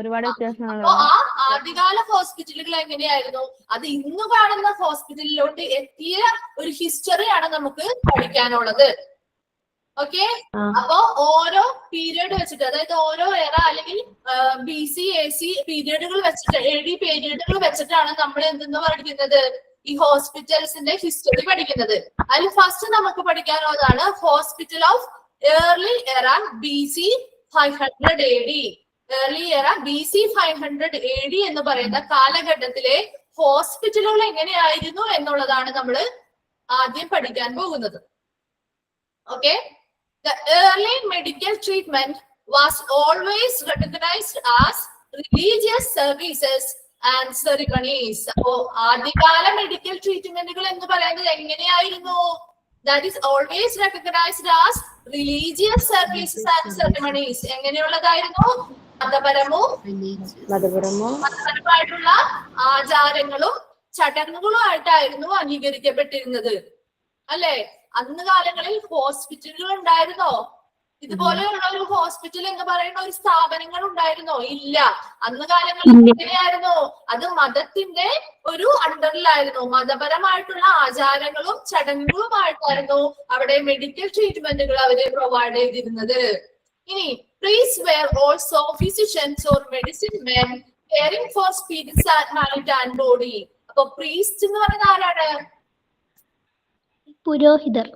ഒരുപാട് വ്യത്യാസമാണ്. അപ്പൊ ആ ആദ്യകാല ഹോസ്പിറ്റലുകൾ എങ്ങനെയായിരുന്നു, അത് ഇന്ന് കാണുന്ന ഹോസ്പിറ്റലിലോട്ട് എത്തിയ ഒരു ഹിസ്റ്ററിയാണ് നമുക്ക് പഠിക്കാനുള്ളത്. ഓക്കെ, അപ്പൊ ഓരോ പീരിയഡ് വെച്ചിട്ട്, അതായത് ഓരോ എറ അല്ലെങ്കിൽ BC AC പീരിയഡുകൾ വെച്ചിട്ട്, AD പീരിയഡുകൾ വെച്ചിട്ടാണ് നമ്മൾ എന്തെന്ന് പഠിക്കുന്നത്, ഈ ഹോസ്പിറ്റൽസിന്റെ ഹിസ്റ്ററി പഠിക്കുന്നത്. അതിൽ ഫസ്റ്റ് നമുക്ക് പഠിക്കാനുള്ളതാണ് ഹോസ്പിറ്റൽ ഓഫ് ഏർലി എറ BC 500 AD. ഏർലി എറ BC 500 AD എന്ന് പറയുന്ന കാലഘട്ടത്തിലെ ഹോസ്പിറ്റലുകൾ എങ്ങനെയായിരുന്നു എന്നുള്ളതാണ് നമ്മൾ ആദ്യം പഠിക്കാൻ പോകുന്നത്. Okay, the early medical treatment was always recognized as religious services and ceremonies. So, ആദ്യകാല മെഡിക്കൽ ട്രീറ്റ്മെന്റുകൾ എന്ന് പറയുന്നത് എങ്ങനെയായിരുന്നു? That is always recognized as religious services and ceremonies. എങ്ങനെയുള്ളതായിരുന്നു? മതപരമായിട്ടുള്ള ആചാരങ്ങളും ചടങ്ങുകളും ആയിട്ടായിരുന്നു അംഗീകരിക്കപ്പെട്ടിരുന്നത് അല്ലെ? അന്ന് കാലങ്ങളിൽ ഹോസ്പിറ്റലുകൾ ഉണ്ടായിരുന്നോ? ഇതുപോലെയുള്ള ഒരു ഹോസ്പിറ്റൽ എന്ന് പറയുന്ന ഒരു സ്ഥാപനങ്ങൾ ഉണ്ടായിരുന്നോ? ഇല്ല. അന്ന് കാലങ്ങളിൽ എങ്ങനെയായിരുന്നു? അത് മതത്തിന്റെ ഒരു അണ്ടറിലായിരുന്നു. മതപരമായിട്ടുള്ള ആചാരങ്ങളും ചടങ്ങുകളുമായിട്ടായിരുന്നു അവിടെ മെഡിക്കൽ ട്രീറ്റ്മെന്റുകൾ അവര് പ്രൊവൈഡ് ചെയ്തിരുന്നത്. ഇനി priests were also physicians or medicine men caring for spirits and mind and body. അപ്പൊ priest എന്ന് പറയുന്നത് ആരാണ്? പുരോഹിതർ.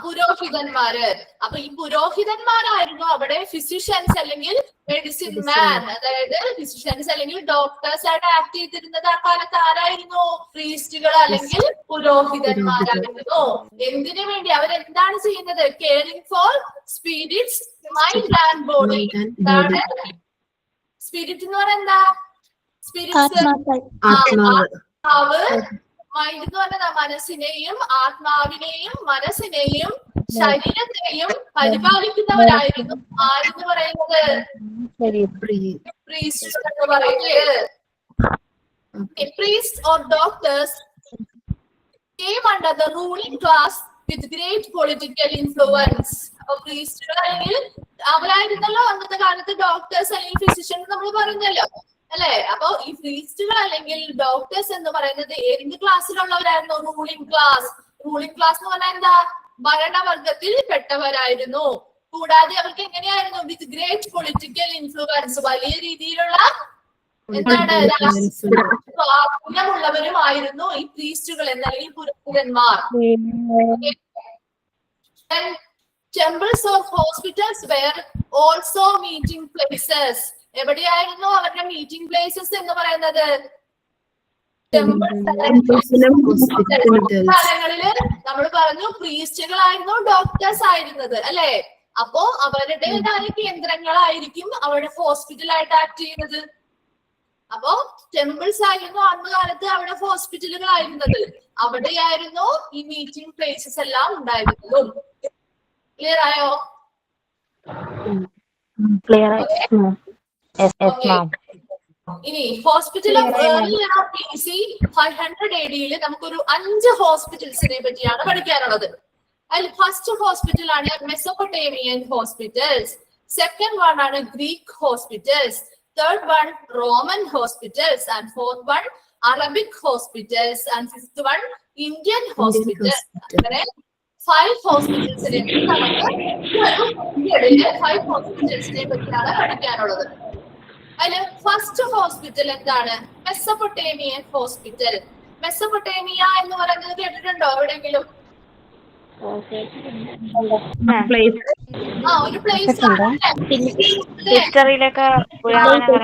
പുരോഹിതന്മാര്. അപ്പൊ ഈ പുരോഹിതന്മാരായിരുന്നു അവിടെ ഫിസിഷ്യൻസ് അല്ലെങ്കിൽ മെഡിസിൻ മാൻ, അതായത് ഫിസിഷ്യൻസ് അല്ലെങ്കിൽ ഡോക്ടേഴ്സ് ആയിട്ട് ആക്ട് ചെയ്തിരുന്നത് ആ കാലത്ത് ആരായിരുന്നു? പ്രീസ്റ്റുകൾ അല്ലെങ്കിൽ പുരോഹിതന്മാരായിരുന്നു. എന്തിനു വേണ്ടി? അവരെന്താണ് ചെയ്യുന്നത്? Caring for spirits, mind and body. Spirit എന്ന് പറയുന്നത് എന്താ? സ്പിരിറ്റ്സ്, ആത്മാവ്. മൈൻഡ് എന്ന് പറഞ്ഞാൽ മനസ്സിനെയും ആത്മാവിനെയും മനസ്സിനെയും ശരീരത്തെയും പരിപാലിക്കുന്നവരായിരുന്നു ആരെന്ന് പറയുന്നത്? പ്രീസ്റ്റ് എന്ന് പറയുന്നത്. Priests or doctors came under the ruling class with great political influence. അപ്പൊ പ്രീസ്റ്റുകൾ അല്ലെങ്കിൽ അവരായിരുന്നല്ലോ അന്നത്തെ കാലത്ത് ഡോക്ടേഴ്സ് അല്ലെങ്കിൽ ഫിസിഷ്യൻ നമ്മൾ പറഞ്ഞല്ലോ അല്ലെ? അപ്പൊ ഈ പ്രീസ്റ്റുകൾ അല്ലെങ്കിൽ ഡോക്ടേഴ്സ് എന്ന് പറയുന്നത് ഏത് ക്ലാസ്സിലുള്ളവരായിരുന്നു? Ruling class. റൂളിംഗ് ക്ലാസ് എന്ന് പറഞ്ഞാൽ എന്താ? ഭരണവർഗത്തിൽ പെട്ടവരായിരുന്നു. കൂടാതെ അവർക്ക് എങ്ങനെയായിരുന്നു? വിത്ത് ഗ്രേറ്റ് പൊളിറ്റിക്കൽ ഇൻഫ്ലുവൻസ്, വലിയ രീതിയിലുള്ള എന്താണ് സ്വാധീനമുള്ളവരുമായിരുന്നു ഈ പ്രീസ്റ്റുകൾ അല്ലെങ്കിൽ പുരോഹിതന്മാർ. Temples or hospitals were also meeting places. എവിടെയായിരുന്നു അവരുടെ മീറ്റിംഗ് പ്ലേസസ് എന്ന് പറയുന്നത്? സ്ഥലങ്ങളില് നമ്മൾ പറഞ്ഞു പ്രീസ്റ്റുകളായിരുന്നു ഡോക്ടേഴ്സ് ആയിരുന്നത് അല്ലെ? അപ്പോ അവരുടേതായ കേന്ദ്രങ്ങളായിരിക്കും അവരുടെ ഹോസ്പിറ്റലായിട്ട് ആക്ട് ചെയ്യുന്നത്. അപ്പോ ടെമ്പിൾസ് ആയിരുന്നു അന്ന് കാലത്ത് അവിടെ ഹോസ്പിറ്റലുകളായിരുന്നത്. അവിടെയായിരുന്നു ഈ മീറ്റിംഗ് പ്ലേസസ് എല്ലാം ഉണ്ടായിരുന്നതും. ക്ലിയർ ആയോ? ക്ലിയർ ആയി. ഇനി ഹോസ്പിറ്റൽ ഓഫ് BC 500 AD നമുക്കൊരു 5 ഹോസ്പിറ്റൽസിനെ പറ്റിയാണ് പഠിക്കാനുള്ളത്. അതിൽ ഫസ്റ്റ് ഹോസ്പിറ്റൽ ആണ് മെസോപ്പൊട്ടേമിയൻ ഹോസ്പിറ്റൽസ്, സെക്കൻഡ് വൺ ആണ് Greek hospitals, third one Roman hospitals, and fourth one Arabic hospitals, and fifth one Indian hospitals. അങ്ങനെ 5 ഹോസ്പിറ്റൽസിനെ നമുക്ക് ഇന്ത്യയിലെ 5 ഹോസ്പിറ്റൽസിനെ പറ്റിയാണ് പഠിക്കാനുള്ളത്. അതില് ഫസ്റ്റ് ഹോസ്പിറ്റൽ എന്താണ്? Mesopotamian hospital. മെസ്സപ്പൊട്ടേമിയ എന്ന് പറയുന്നത് കേട്ടിട്ടുണ്ടോ എവിടെയെങ്കിലും? ഒരു പ്ലേസ് ആണ് ഹിസ്റ്ററിയിലൊക്കെ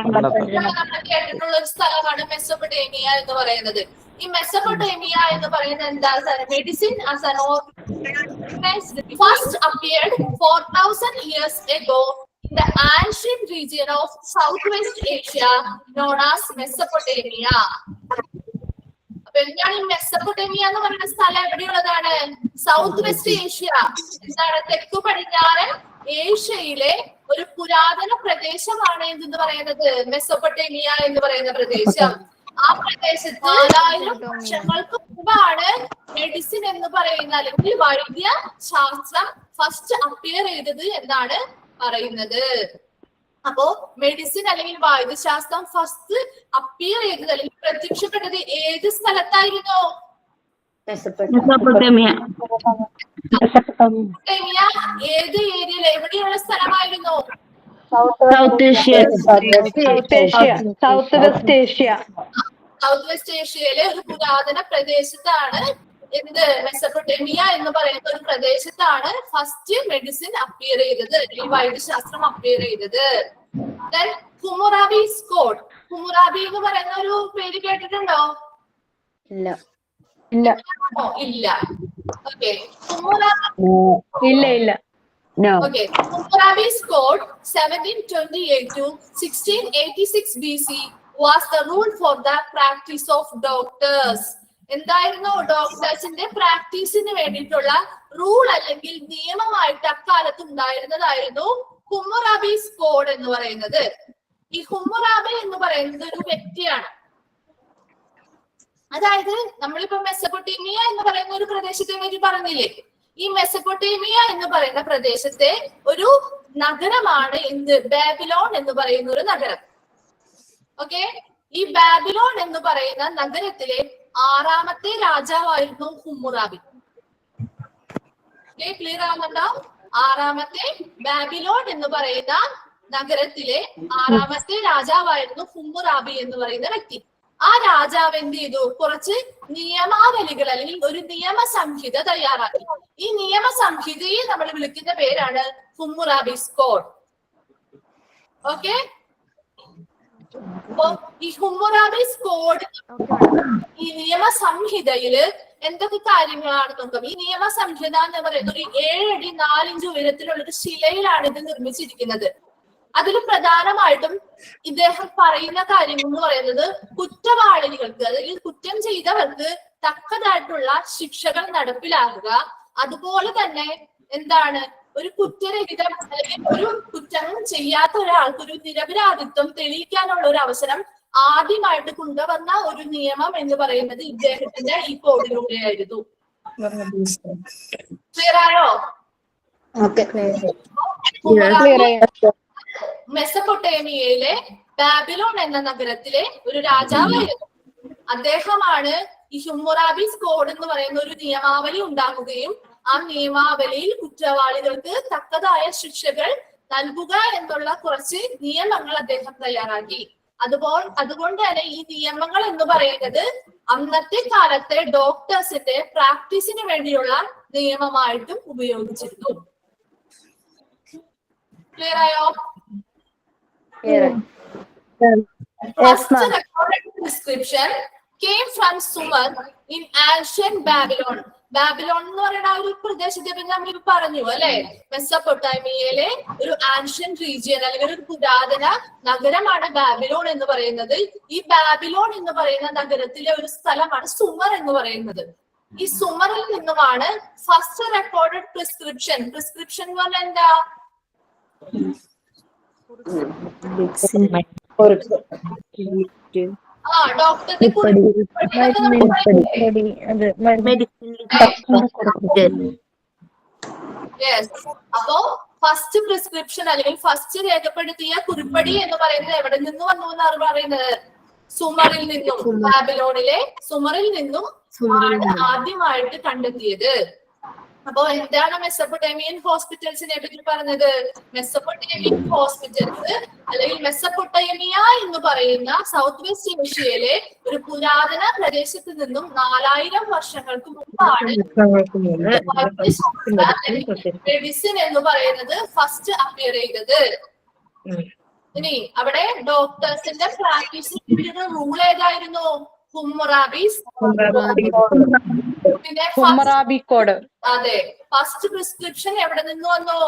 നമ്മൾ കേട്ടിട്ടുള്ള ഒരു സ്ഥലമാണ് മെസ്സപ്പൊട്ടേമിയ എന്ന് പറയുന്നത്. ഈ മെസ്സപ്പൊട്ടേമിയ എന്ന് പറയുന്നത് എന്താ? Medicine as an organism first appeared 4000 years ago in the ancient region of Southwest Asia known as Mesopotamia. അപ്പൊ എന്താണ് ഈ മെസ്സപ്പൊട്ടേമിയ എന്ന് പറയുന്ന സ്ഥലം? എവിടെയുള്ളതാണ്? സൗത്ത് വെസ്റ്റ് ഏഷ്യ, എന്താണ് തെക്കു പടിഞ്ഞാറൻ ഏഷ്യയിലെ ഒരു പുരാതന പ്രദേശമാണ് എന്തെന്ന് പറയുന്നത് മെസ്സപ്പൊട്ടേമിയ എന്ന് പറയുന്ന പ്രദേശം. ആ പ്രദേശത്ത് 4000 വർഷങ്ങൾക്ക് മുമ്പാണ് മെഡിസിൻ എന്ന് പറയുന്ന അല്ലെങ്കിൽ വൈദ്യ ശാസ്ത്രം ഫസ്റ്റ് അപ്പിയർ ചെയ്തത് എന്നാണ് പറയുന്നത്. അപ്പോ മെഡിസിൻ അല്ലെങ്കിൽ വൈദ്യശാസ്ത്രം ഫസ്റ്റ് അപ്പിയർ ചെയ്തത് അല്ലെങ്കിൽ പ്രത്യക്ഷപ്പെട്ടത് ഏത് സ്ഥലത്തായിരുന്നു? മെസപ്പൊട്ടേമിയ. ഏത് ഏരിയയിൽ എവിടെയുള്ള സ്ഥലമായിരുന്നു? South Asia. South west Asia. South west ഏഷ്യയിലെ ഒരു പുരാതന പ്രദേശത്താണ് എന്ത്? മെസപ്പൊട്ടേമിയ എന്ന് പറയുന്ന ഒരു പ്രദേശത്താണ് ഫസ്റ്റ് മെഡിസിൻ അപ്പിയർ ചെയ്തത് അല്ലെങ്കിൽ വൈദ്യശാസ്ത്രം അപ്പിയർ ചെയ്തത്. Then ഹുമുറാബിസ് code. ഹുമുറാബി എന്ന് പറയുന്ന ഒരു പേര് കേട്ടിട്ടുണ്ടോ? ഇല്ല. ഇല്ല. ഇല്ല. ഓക്കെ. ഇല്ല. Okay. Hammurabi's code 1728 to 1686 BC was the rule for the practice of doctors. എന്തായിരുന്നു? ഡോക്ടേഴ്സിന്റെ പ്രാക്ടീസിന് വേണ്ടിയിട്ടുള്ള റൂൾ അല്ലെങ്കിൽ നിയമമായിട്ട് അക്കാലത്ത് ഉണ്ടായിരുന്നതായിരുന്നു ഹുമ്മുറാബീസ് കോഡ് എന്ന് പറയുന്നത്. ഈ ഹുമ്മുറാബി എന്ന് പറയുന്നത് ഒരു വ്യക്തിയാണ്. അതായത് നമ്മളിപ്പോ മെസ്സപ്പൊട്ടേമിയ എന്ന് പറയുന്ന ഒരു പ്രദേശത്തെ പറ്റി പറഞ്ഞില്ലേ? ഈ മെസ്സപ്പൊട്ടേമിയ എന്ന് പറയുന്ന പ്രദേശത്തെ ഒരു നഗരമാണ് എന്ത്? ബാബിലോൺ എന്ന് പറയുന്ന ഒരു നഗരം. ഓക്കെ. ഈ ബാബിലോൺ എന്ന് പറയുന്ന നഗരത്തിലെ 6ാമത്തെ രാജാവായിരുന്നു ഹുമ്മുറാബി. ക്ലിയർ ആവുന്നുണ്ടോ? 6ാമത്തെ ബാബിലോൺ എന്ന് പറയുന്ന നഗരത്തിലെ 6ാമത്തെ രാജാവായിരുന്നു ഹുമ്മുറാബി എന്ന് പറയുന്ന വ്യക്തി. ആ രാജാവ് എന്ത് ചെയ്തു? കുറച്ച് നിയമാവലികൾ അല്ലെങ്കിൽ ഒരു നിയമസംഹിത തയ്യാറാക്കി. ഈ നിയമസംഹിതയെ നമ്മൾ വിളിക്കുന്ന പേരാണ് ഹുമ്മുറാബിസ് കോഡ്. ഓക്കെ. അപ്പൊ ഈ ഹുമ്മുറാബിസ് കോഡ്, ഈ നിയമസംഹിതയില് എന്തൊക്കെ കാര്യങ്ങളാണ് നോക്കാം. ഈ നിയമസംഹിത എന്ന് പറയുന്നത് ഒരു 7 അടി 4 ഇഞ്ച് ഉയരത്തിലുള്ള ഒരു ശിലയിലാണ് ഇത് നിർമ്മിച്ചിരിക്കുന്നത്. അതിൽ പ്രധാനമായിട്ടും ഇദ്ദേഹം പറയുന്ന കാര്യങ്ങൾ എന്ന് പറയുന്നത് കുറ്റവാളികൾക്ക് അല്ലെങ്കിൽ കുറ്റം ചെയ്തവർക്ക് തക്കതായിട്ടുള്ള ശിക്ഷകൾ നടപ്പിലാക്കുക, അതുപോലെ തന്നെ എന്താണ് ഒരു കുറ്റരഹിതം അല്ലെങ്കിൽ ഒരു കുറ്റം ചെയ്യാത്ത ഒരാൾക്ക് ഒരു നിരപരാധിത്വം തെളിയിക്കാനുള്ള ഒരു അവസരം ആദ്യമായിട്ട് കൊണ്ടുവന്ന ഒരു നിയമം എന്ന് പറയുന്നത് ഇദ്ദേഹത്തിന്റെ ഈ കോഡിലൂടെയായിരുന്നു. ക്ലിയർ ആയോ? മെസ്സപ്പൊട്ടേമിയയിലെ ബാബിലോൺ എന്ന നഗരത്തിലെ ഒരു രാജാവായിരുന്നു. അദ്ദേഹമാണ് ഈ ഹുമ്മുറാബിസ് കോഡ് എന്ന് പറയുന്ന ഒരു നിയമാവലി ഉണ്ടാക്കുകയും ആ നിയമാവലിയിൽ കുറ്റവാളികൾക്ക് തക്കതായ ശിക്ഷകൾ നൽകുക എന്നുള്ള കുറച്ച് നിയമങ്ങൾ അദ്ദേഹം തയ്യാറാക്കി. അതുകൊണ്ട് തന്നെ ഈ നിയമങ്ങൾ എന്ന് പറയുന്നത് അന്നത്തെ കാലത്തെ ഡോക്ടേഴ്സിന്റെ പ്രാക്ടീസിന് വേണ്ടിയുള്ള നിയമമായിട്ടും ഉപയോഗിച്ചിരുന്നു. ക്ലിയർ ആയോ? First recorded description came from Sumer in ancient Babylon. Babylon എന്ന് പറയുന്ന ഒരു പ്രദേശത്തെ പറ്റി നമ്മൾ പറഞ്ഞു അല്ലെ. മെസ്സപ്പൊട്ടേമിയയിലെ ഒരു ആൻഷ്യൻ റീജിയൻ അല്ലെങ്കിൽ ഒരു പുരാതന നഗരമാണ് ബാബിലോൺ എന്ന് പറയുന്നത്. ഈ ബാബിലോൺ എന്ന് പറയുന്ന നഗരത്തിലെ ഒരു സ്ഥലമാണ് സുമർ എന്ന് പറയുന്നത്. ഈ സുമറിൽ നിന്നുമാണ് ഫസ്റ്റ് റെക്കോർഡഡ് പ്രിസ്ക്രിപ്ഷൻ. പ്രിസ്ക്രിപ്ഷൻ എന്ന് പറഞ്ഞാൽ എന്താ? ഡോക്ടറുടെ അപ്പോ ഫസ്റ്റ് പ്രിസ്ക്രിപ്ഷൻ അല്ലെങ്കിൽ ഫസ്റ്റ് രേഖപ്പെടുത്തിയ കുറിപ്പടി എന്ന് പറയുന്നത് എവിടെ നിന്ന് വന്നു എന്നാണ് പറയുന്നത്? സുമറിൽ നിന്നും, ബാബിലോണിലെ സുമറിൽ നിന്നും ആണ് ആദ്യമായിട്ട് കണ്ടെത്തിയത്. അപ്പോ എന്താണ് മെസ്സപ്പൊട്ടേമിയൻ ഹോസ്പിറ്റൽസിനെ പറ്റി പറഞ്ഞത്? മെസ്സപ്പൊട്ടേമിയൻ ഹോസ്പിറ്റൽസ് അല്ലെങ്കിൽ മെസ്സപ്പൊട്ടേമിയ എന്ന് പറയുന്ന സൗത്ത് വെസ്റ്റ് ഏഷ്യയിലെ ഒരു പുരാതന പ്രദേശത്ത് നിന്നും 4000 വർഷങ്ങൾക്ക് മുമ്പാണ് മെഡിസിൻ എന്ന് പറയുന്നത് ഫസ്റ്റ് അപ്പിയർ ചെയ്തത്. ഇനി അവിടെ ഡോക്ടേഴ്സിന്റെ പ്രാക്ടീസിന്റെ റൂൾ ഏതായിരുന്നു? ഹുമ്മറാബിസ്. പിന്നെ ഹുമ്മറാബി കോഡ്. അതെ, ഫസ്റ്റ് പ്രിസ്ക്രിപ്ഷൻ എവിടെ നിന്ന് വന്നു?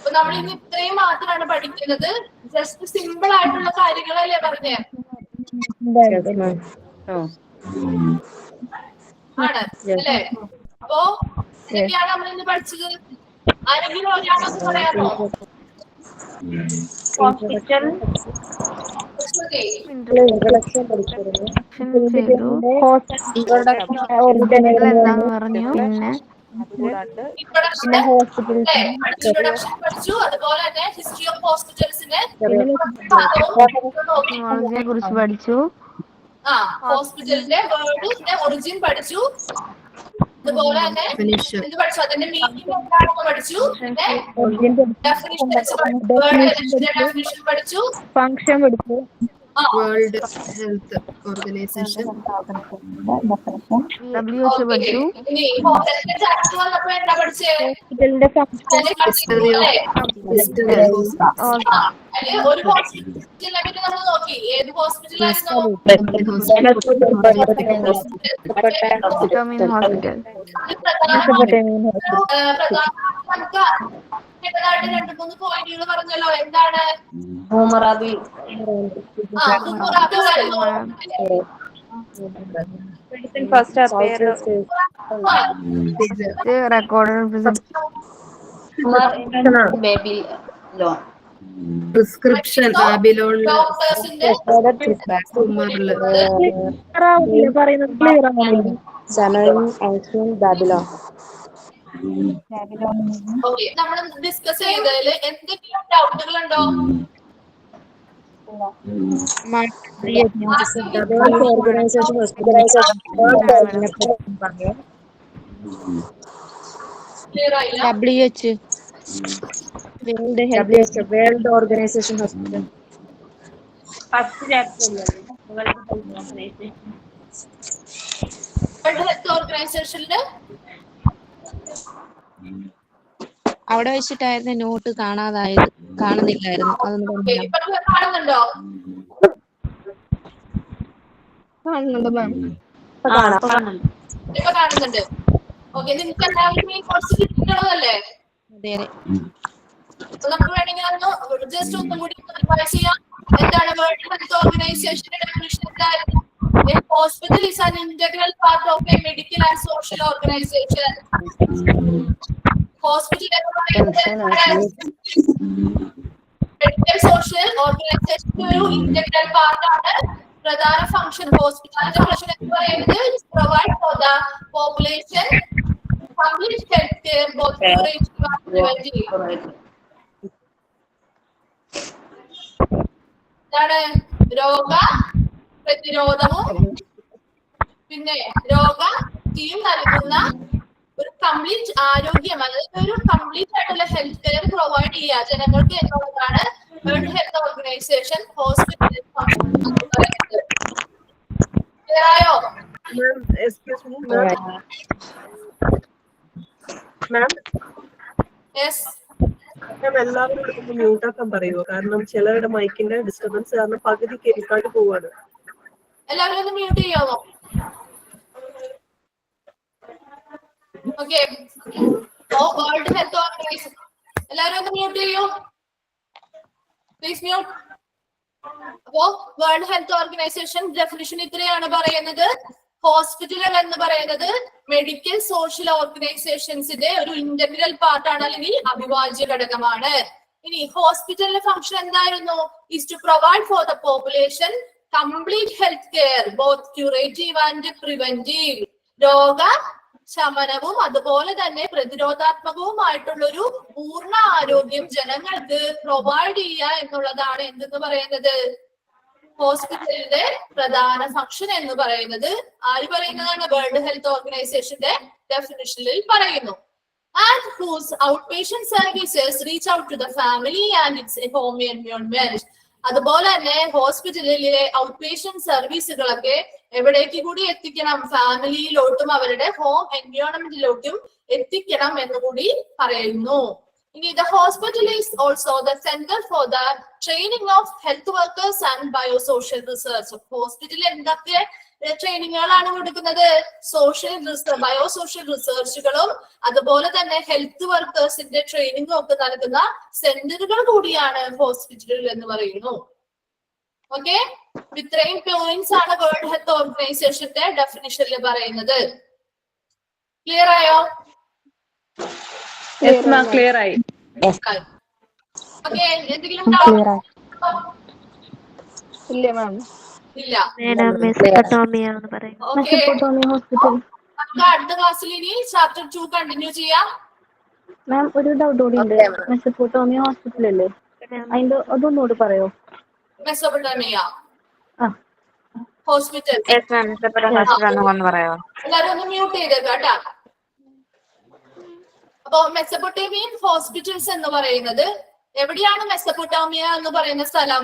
അപ്പൊ നമ്മൾ ഇന്ന് ഇത്രയും മാത്രമാണ് പഠിക്കുന്നത്. ജസ്റ്റ് സിമ്പിൾ ആയിട്ടുള്ള കാര്യങ്ങളല്ലേ പറഞ്ഞേ? ആണ് അല്ലേ? അപ്പോ എന്തൊക്കെയാണ് നമ്മൾ ഇന്ന് പഠിച്ചത്? ആരെങ്കിലും ഒരാളൊന്ന് പറയാമോ? പഠിച്ചു. അതുപോലെ തന്നെ ഹിസ്റ്ററി ഓഫ് ഹോസ്പിറ്റൽസിനെ കുറിച്ച് പഠിച്ചു. ഹോസ്പിറ്റലിന്റെ വേർഡിന്റെ ഒറിജിൻ പഠിച്ചു. അതുപോലെ തന്നെ ഇത് പഠിച്ചു, അതിന്റെ മീനിങ് എന്താണെന്ന് പഠിച്ചു. പിന്നെ ഡെഫിനിഷൻ പഠിച്ചു, ഫംഗ്ഷൻ പഠിച്ചു. വേൾഡ് ഹെൽത്ത് ഓർഗനൈസേഷൻ WHO പഠിച്ചു. ഇനി ഹോസ്പിറ്റലിന്റെ ചാപ്റ്റർ വന്നപ്പോ എന്താ പഠിച്ചേ? ഹോസ്പിറ്റലിന്റെ ഒരു ഹോസ്പിറ്റലിനെ പറ്റി നമ്മൾ നോക്കി. ഏത് ഹോസ്പിറ്റലായിരുന്നു? നമുക്ക് 2-3 പോയിന്റുകൾ പറഞ്ഞല്ലോ. എന്താണ്? Hammurabi. First appear prescription Babylon പറയുന്നത് ക്ലിയർ ആണല്ലോ. ബാബിലോൺ നമ്മൾ ഡിസ്കസ് ചെയ്തതിൽ എന്തെങ്കിലും ഡൗട്ടുകൾ ഉണ്ടോ? ക്ലിയർ ആയില്ല? World organization hospital first chapter world health ഓർഗനൈസേഷനില് അവിടെ വെച്ചിട്ടായിരുന്നു നോട്ട് കാണാതായത്, കാണുന്നില്ലായിരുന്നു. അതൊന്നും ഇപ്പൊ കാണുന്നുണ്ടോ? കാണുന്നുണ്ട് മാം. ഇപ്പൊ കാണുന്നുണ്ട്. ഓക്കെ, നിങ്ങൾക്ക് എല്ലാവർക്കും ഈ കോഴ്സ് കിട്ടുന്നതല്ലേ? അതെ അതെ. അപ്പൊ നമുക്ക് വേണമെങ്കിൽ ഒന്ന് ജസ്റ്റ് ഒന്നും കൂടി റിവൈസ് ചെയ്യാം. എന്താണ് വേൾഡ് ഹെൽത്ത് ഓർഗനൈസേഷന്റെ ഡെഫിനിഷൻ? എന്തായിരുന്നു? A hospital is an integral part of a medical and social organization. Hospital എന്ന് പറയുന്നത് മെഡിക്കൽ സോഷ്യൽ ഓർഗനൈസേഷന്റെ ഒരു ഇന്റഗ്രൽ പാർട്ട് ആണ്. പ്രധാന ഫംഗ്ഷൻ ഹോസ്പിറ്റലിന്റെ ഫംഗ്ഷൻ എന്ന് പറയുന്നത് provide for the population complete health care both curative and preventive. എന്താണ്? രോഗ പ്രതിരോധവും പിന്നെ രോഗത്തിന് നൽകുന്ന ഒരു കംപ്ലീറ്റ് ആരോഗ്യം, അതായത് ഒരു കംപ്ലീറ്റ് ആയിട്ടുള്ള ഹെൽത്ത് കെയർ പ്രൊവൈഡ് ചെയ്യുക ജനങ്ങൾക്ക് എന്നുള്ളതാണ് world Health organisation hospital function എന്ന് പറയുന്നത്. ക്ലിയർ ആയോ? യെസ്. എല്ലാവരും മ്യൂട്ടാക്കാൻ പറയുമോ? കാരണം ചിലരുടെ മൈക്കിന്റെ ഡിസ്റ്റർബൻസ് കാരണം പകുതി കേൾക്കാണ്ട് പോവാണ്. എല്ലാവരും ഒന്ന് മ്യൂട്ട് ചെയ്യാമോ? ഓക്കെ. വേൾഡ് ഹെൽത്ത് ഓർഗനൈസേഷൻ എല്ലാവരും ഒന്ന് മ്യൂട്ട് ചെയ്യൂ പ്ലീസ്. മ്യൂട്ട്. അപ്പോ വേൾഡ് ഹെൽത്ത് ഓർഗനൈസേഷൻ ഡെഫിനിഷൻ ഇത്രയാണ് പറയുന്നത്. ഹോസ്പിറ്റലുകൾ എന്ന് പറയുന്നത് മെഡിക്കൽ സോഷ്യൽ ഓർഗനൈസേഷൻസിന്റെ ഒരു ഇന്റഗ്രൽ പാർട്ടാണ്, അല്ലെങ്കിൽ അവിഭാജ്യ ഘടകമാണ്. ഇനി ഹോസ്പിറ്റലിന്റെ ഫംഗ്ഷൻ എന്തായിരുന്നു? Is to provide for the population complete health care both curative and preventive. രോഗ ശമനവും അതുപോലെ തന്നെ പ്രതിരോധാത്മകവുമായിട്ടുള്ള ഒരു പൂർണ്ണ ആരോഗ്യം ജനങ്ങൾക്ക് പ്രൊവൈഡ് ചെയ്യുക എന്നുള്ളതാണ് എന്തെന്ന് പറയുന്നത്? ഹോസ്പിറ്റലിന്റെ പ്രധാന ഫംഗ്ഷൻ എന്ന് പറയുന്നത് ആര് പറയുന്നതാണ്? വേൾഡ് ഹെൽത്ത് ഓർഗനൈസേഷന്റെ ഡെഫിനിഷനിൽ പറയുന്നു. And whose outpatient services reach out to the family and its home environment. അതുപോലെ തന്നെ ഹോസ്പിറ്റലിലെ ഔട്ട്പേഷ്യന്റ് സർവീസുകളൊക്കെ എവിടേക്ക് കൂടി എത്തിക്കണം? ഫാമിലിയിലോട്ടും അവരുടെ ഹോം എൻവയോൺമെന്റിലോട്ടും എത്തിക്കണം എന്നുകൂടി പറയുന്നു. ഇനി the hospital is also the center for the training of health workers and biosocial research. ഹോസ്പിറ്റലിൽ എന്തൊക്കെ ട്രെയിനിങ്ങുകളാണ് കൊടുക്കുന്നത്? ബയോസോഷ്യൽ റിസർച്ചുകളും അതുപോലെ തന്നെ ഹെൽത്ത് വർക്കേഴ്സിന്റെ ട്രെയിനിങ്ങും ഒക്കെ നൽകുന്ന സെന്ററുകൾ കൂടിയാണ് ഹോസ്പിറ്റലുകൾ എന്ന് പറയുന്നു. ഓക്കെ, ഇത്രയും പോയിന്റ്സ് ആണ് വേൾഡ് ഹെൽത്ത് ഓർഗനൈസേഷന്റെ ഡെഫിനിഷനിൽ പറയുന്നത്. ക്ലിയർ ആയോ? ക്ലിയർ ആയി. ഓക്കെ, എന്തെങ്കിലും ഡൗട്ട്? ഇല്ല മാം. ഇല്ല. Mesopotamia hospital. അടുത്ത ക്ലാസ്സിൽ ഇനി ചാപ്റ്റർ 2 കണ്ടിന്യൂ ചെയ്യാം. മാം ഒരു ഡൗട്ട് കൂടി ഉണ്ട്. മെസപ്പൊട്ടോമിയ ഹോസ്പിറ്റൽ അല്ലേ, അതിന്റെ അതൊന്നുകൂടി പറയോ? മെസൊപ്പൊട്ടേമിയ ആ ഹോസ്പിറ്റൽ. എല്ലാരും ഒന്ന് മ്യൂട്ട് ചെയ്തേക്കാട്ടാ. അപ്പൊ മെസപ്പൊട്ടേമിയൻ ഹോസ്പിറ്റൽസ് എന്ന് പറയുന്നത് എവിടെയാണ്? മെസപ്പൊട്ടേമിയ എന്ന് പറയുന്ന സ്ഥലം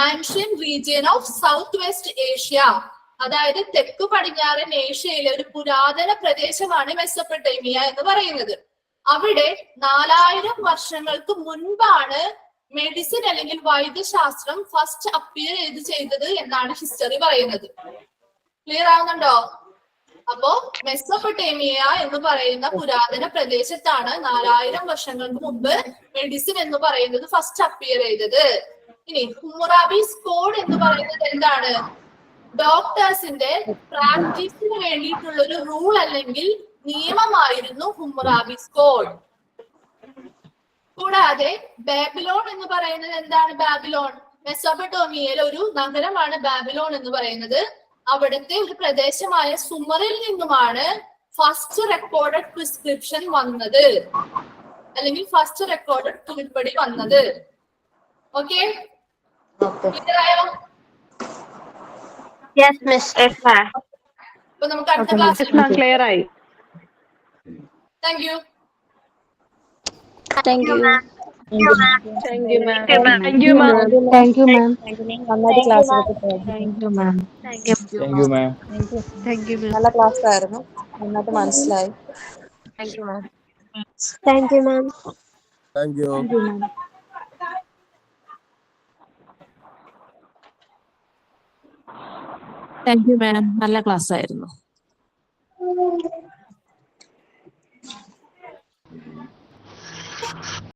ancient region of south west Asia, അതായത് തെക്കു പടിഞ്ഞാറൻ ഏഷ്യയിലെ ഒരു പുരാതന പ്രദേശമാണ് മെസപ്പൊട്ടേമിയ എന്ന് പറയുന്നത്. അവിടെ 4000 വർഷങ്ങൾക്ക് മുൻപാണ് മെഡിസിൻ അല്ലെങ്കിൽ വൈദ്യശാസ്ത്രം ഫസ്റ്റ് അപ്പിയർ ചെയ്തത് എന്നാണ് ഹിസ്റ്ററി പറയുന്നത്. ക്ലിയർ ആവുന്നുണ്ടോ? അപ്പോ മെസപ്പൊട്ടേമിയ എന്ന് പറയുന്ന പുരാതന പ്രദേശത്താണ് 4000 വർഷങ്ങൾക്ക് മുമ്പ് മെഡിസിൻ എന്ന് പറയുന്നത് ഫസ്റ്റ് അപ്പിയർ ചെയ്തത്. ഇനി ഹമ്മുറാബീസ് കോഡ് എന്ന് പറയുന്നത് എന്താണ്? ഡോക്ടേഴ്സിന്റെ പ്രാക്ടീസിന് വേണ്ടിയിട്ടുള്ള ഒരു റൂൾ അല്ലെങ്കിൽ നിയമമായിരുന്നു ഹമ്മുറാബീസ് കോഡ്. കൂടാതെ ബാബിലോൺ എന്ന് പറയുന്നത് എന്താണ്? ബാബിലോൺ മെസപ്പൊട്ടേമിയയിലെ ഒരു നഗരമാണ് ബാബിലോൺ എന്ന് പറയുന്നത്. അവിടുത്തെ ഒരു പ്രദേശമായ സുമറിൽ നിന്നുമാണ് ഫസ്റ്റ് റെക്കോർഡഡ് പ്രിസ്ക്രിപ്ഷൻ വന്നത്, അല്ലെങ്കിൽ ഫസ്റ്റ് റെക്കോർഡഡ് കുറിപ്പടി വന്നത്. ഓക്കെ, അപ്പൊ നമുക്ക് അടുത്ത ക്ലാസ്. ക്ലിയർ ആയി. Thank you. Thank you ma'am. Thank you ma'am. Thank you ma'am. Thank you ma'am. നന്നായിട്ട് ക്ലാസ് എടുത്തു. Thank you ma'am. നല്ല ക്ലാസ് ആയിരുന്നു, നന്നായിട്ട് മനസ്സിലായി. Thank you, ma'am. Thank you ma'am. Thank you. Thank you ma'am. നല്ല ക്ലാസ് ആയിരുന്നു.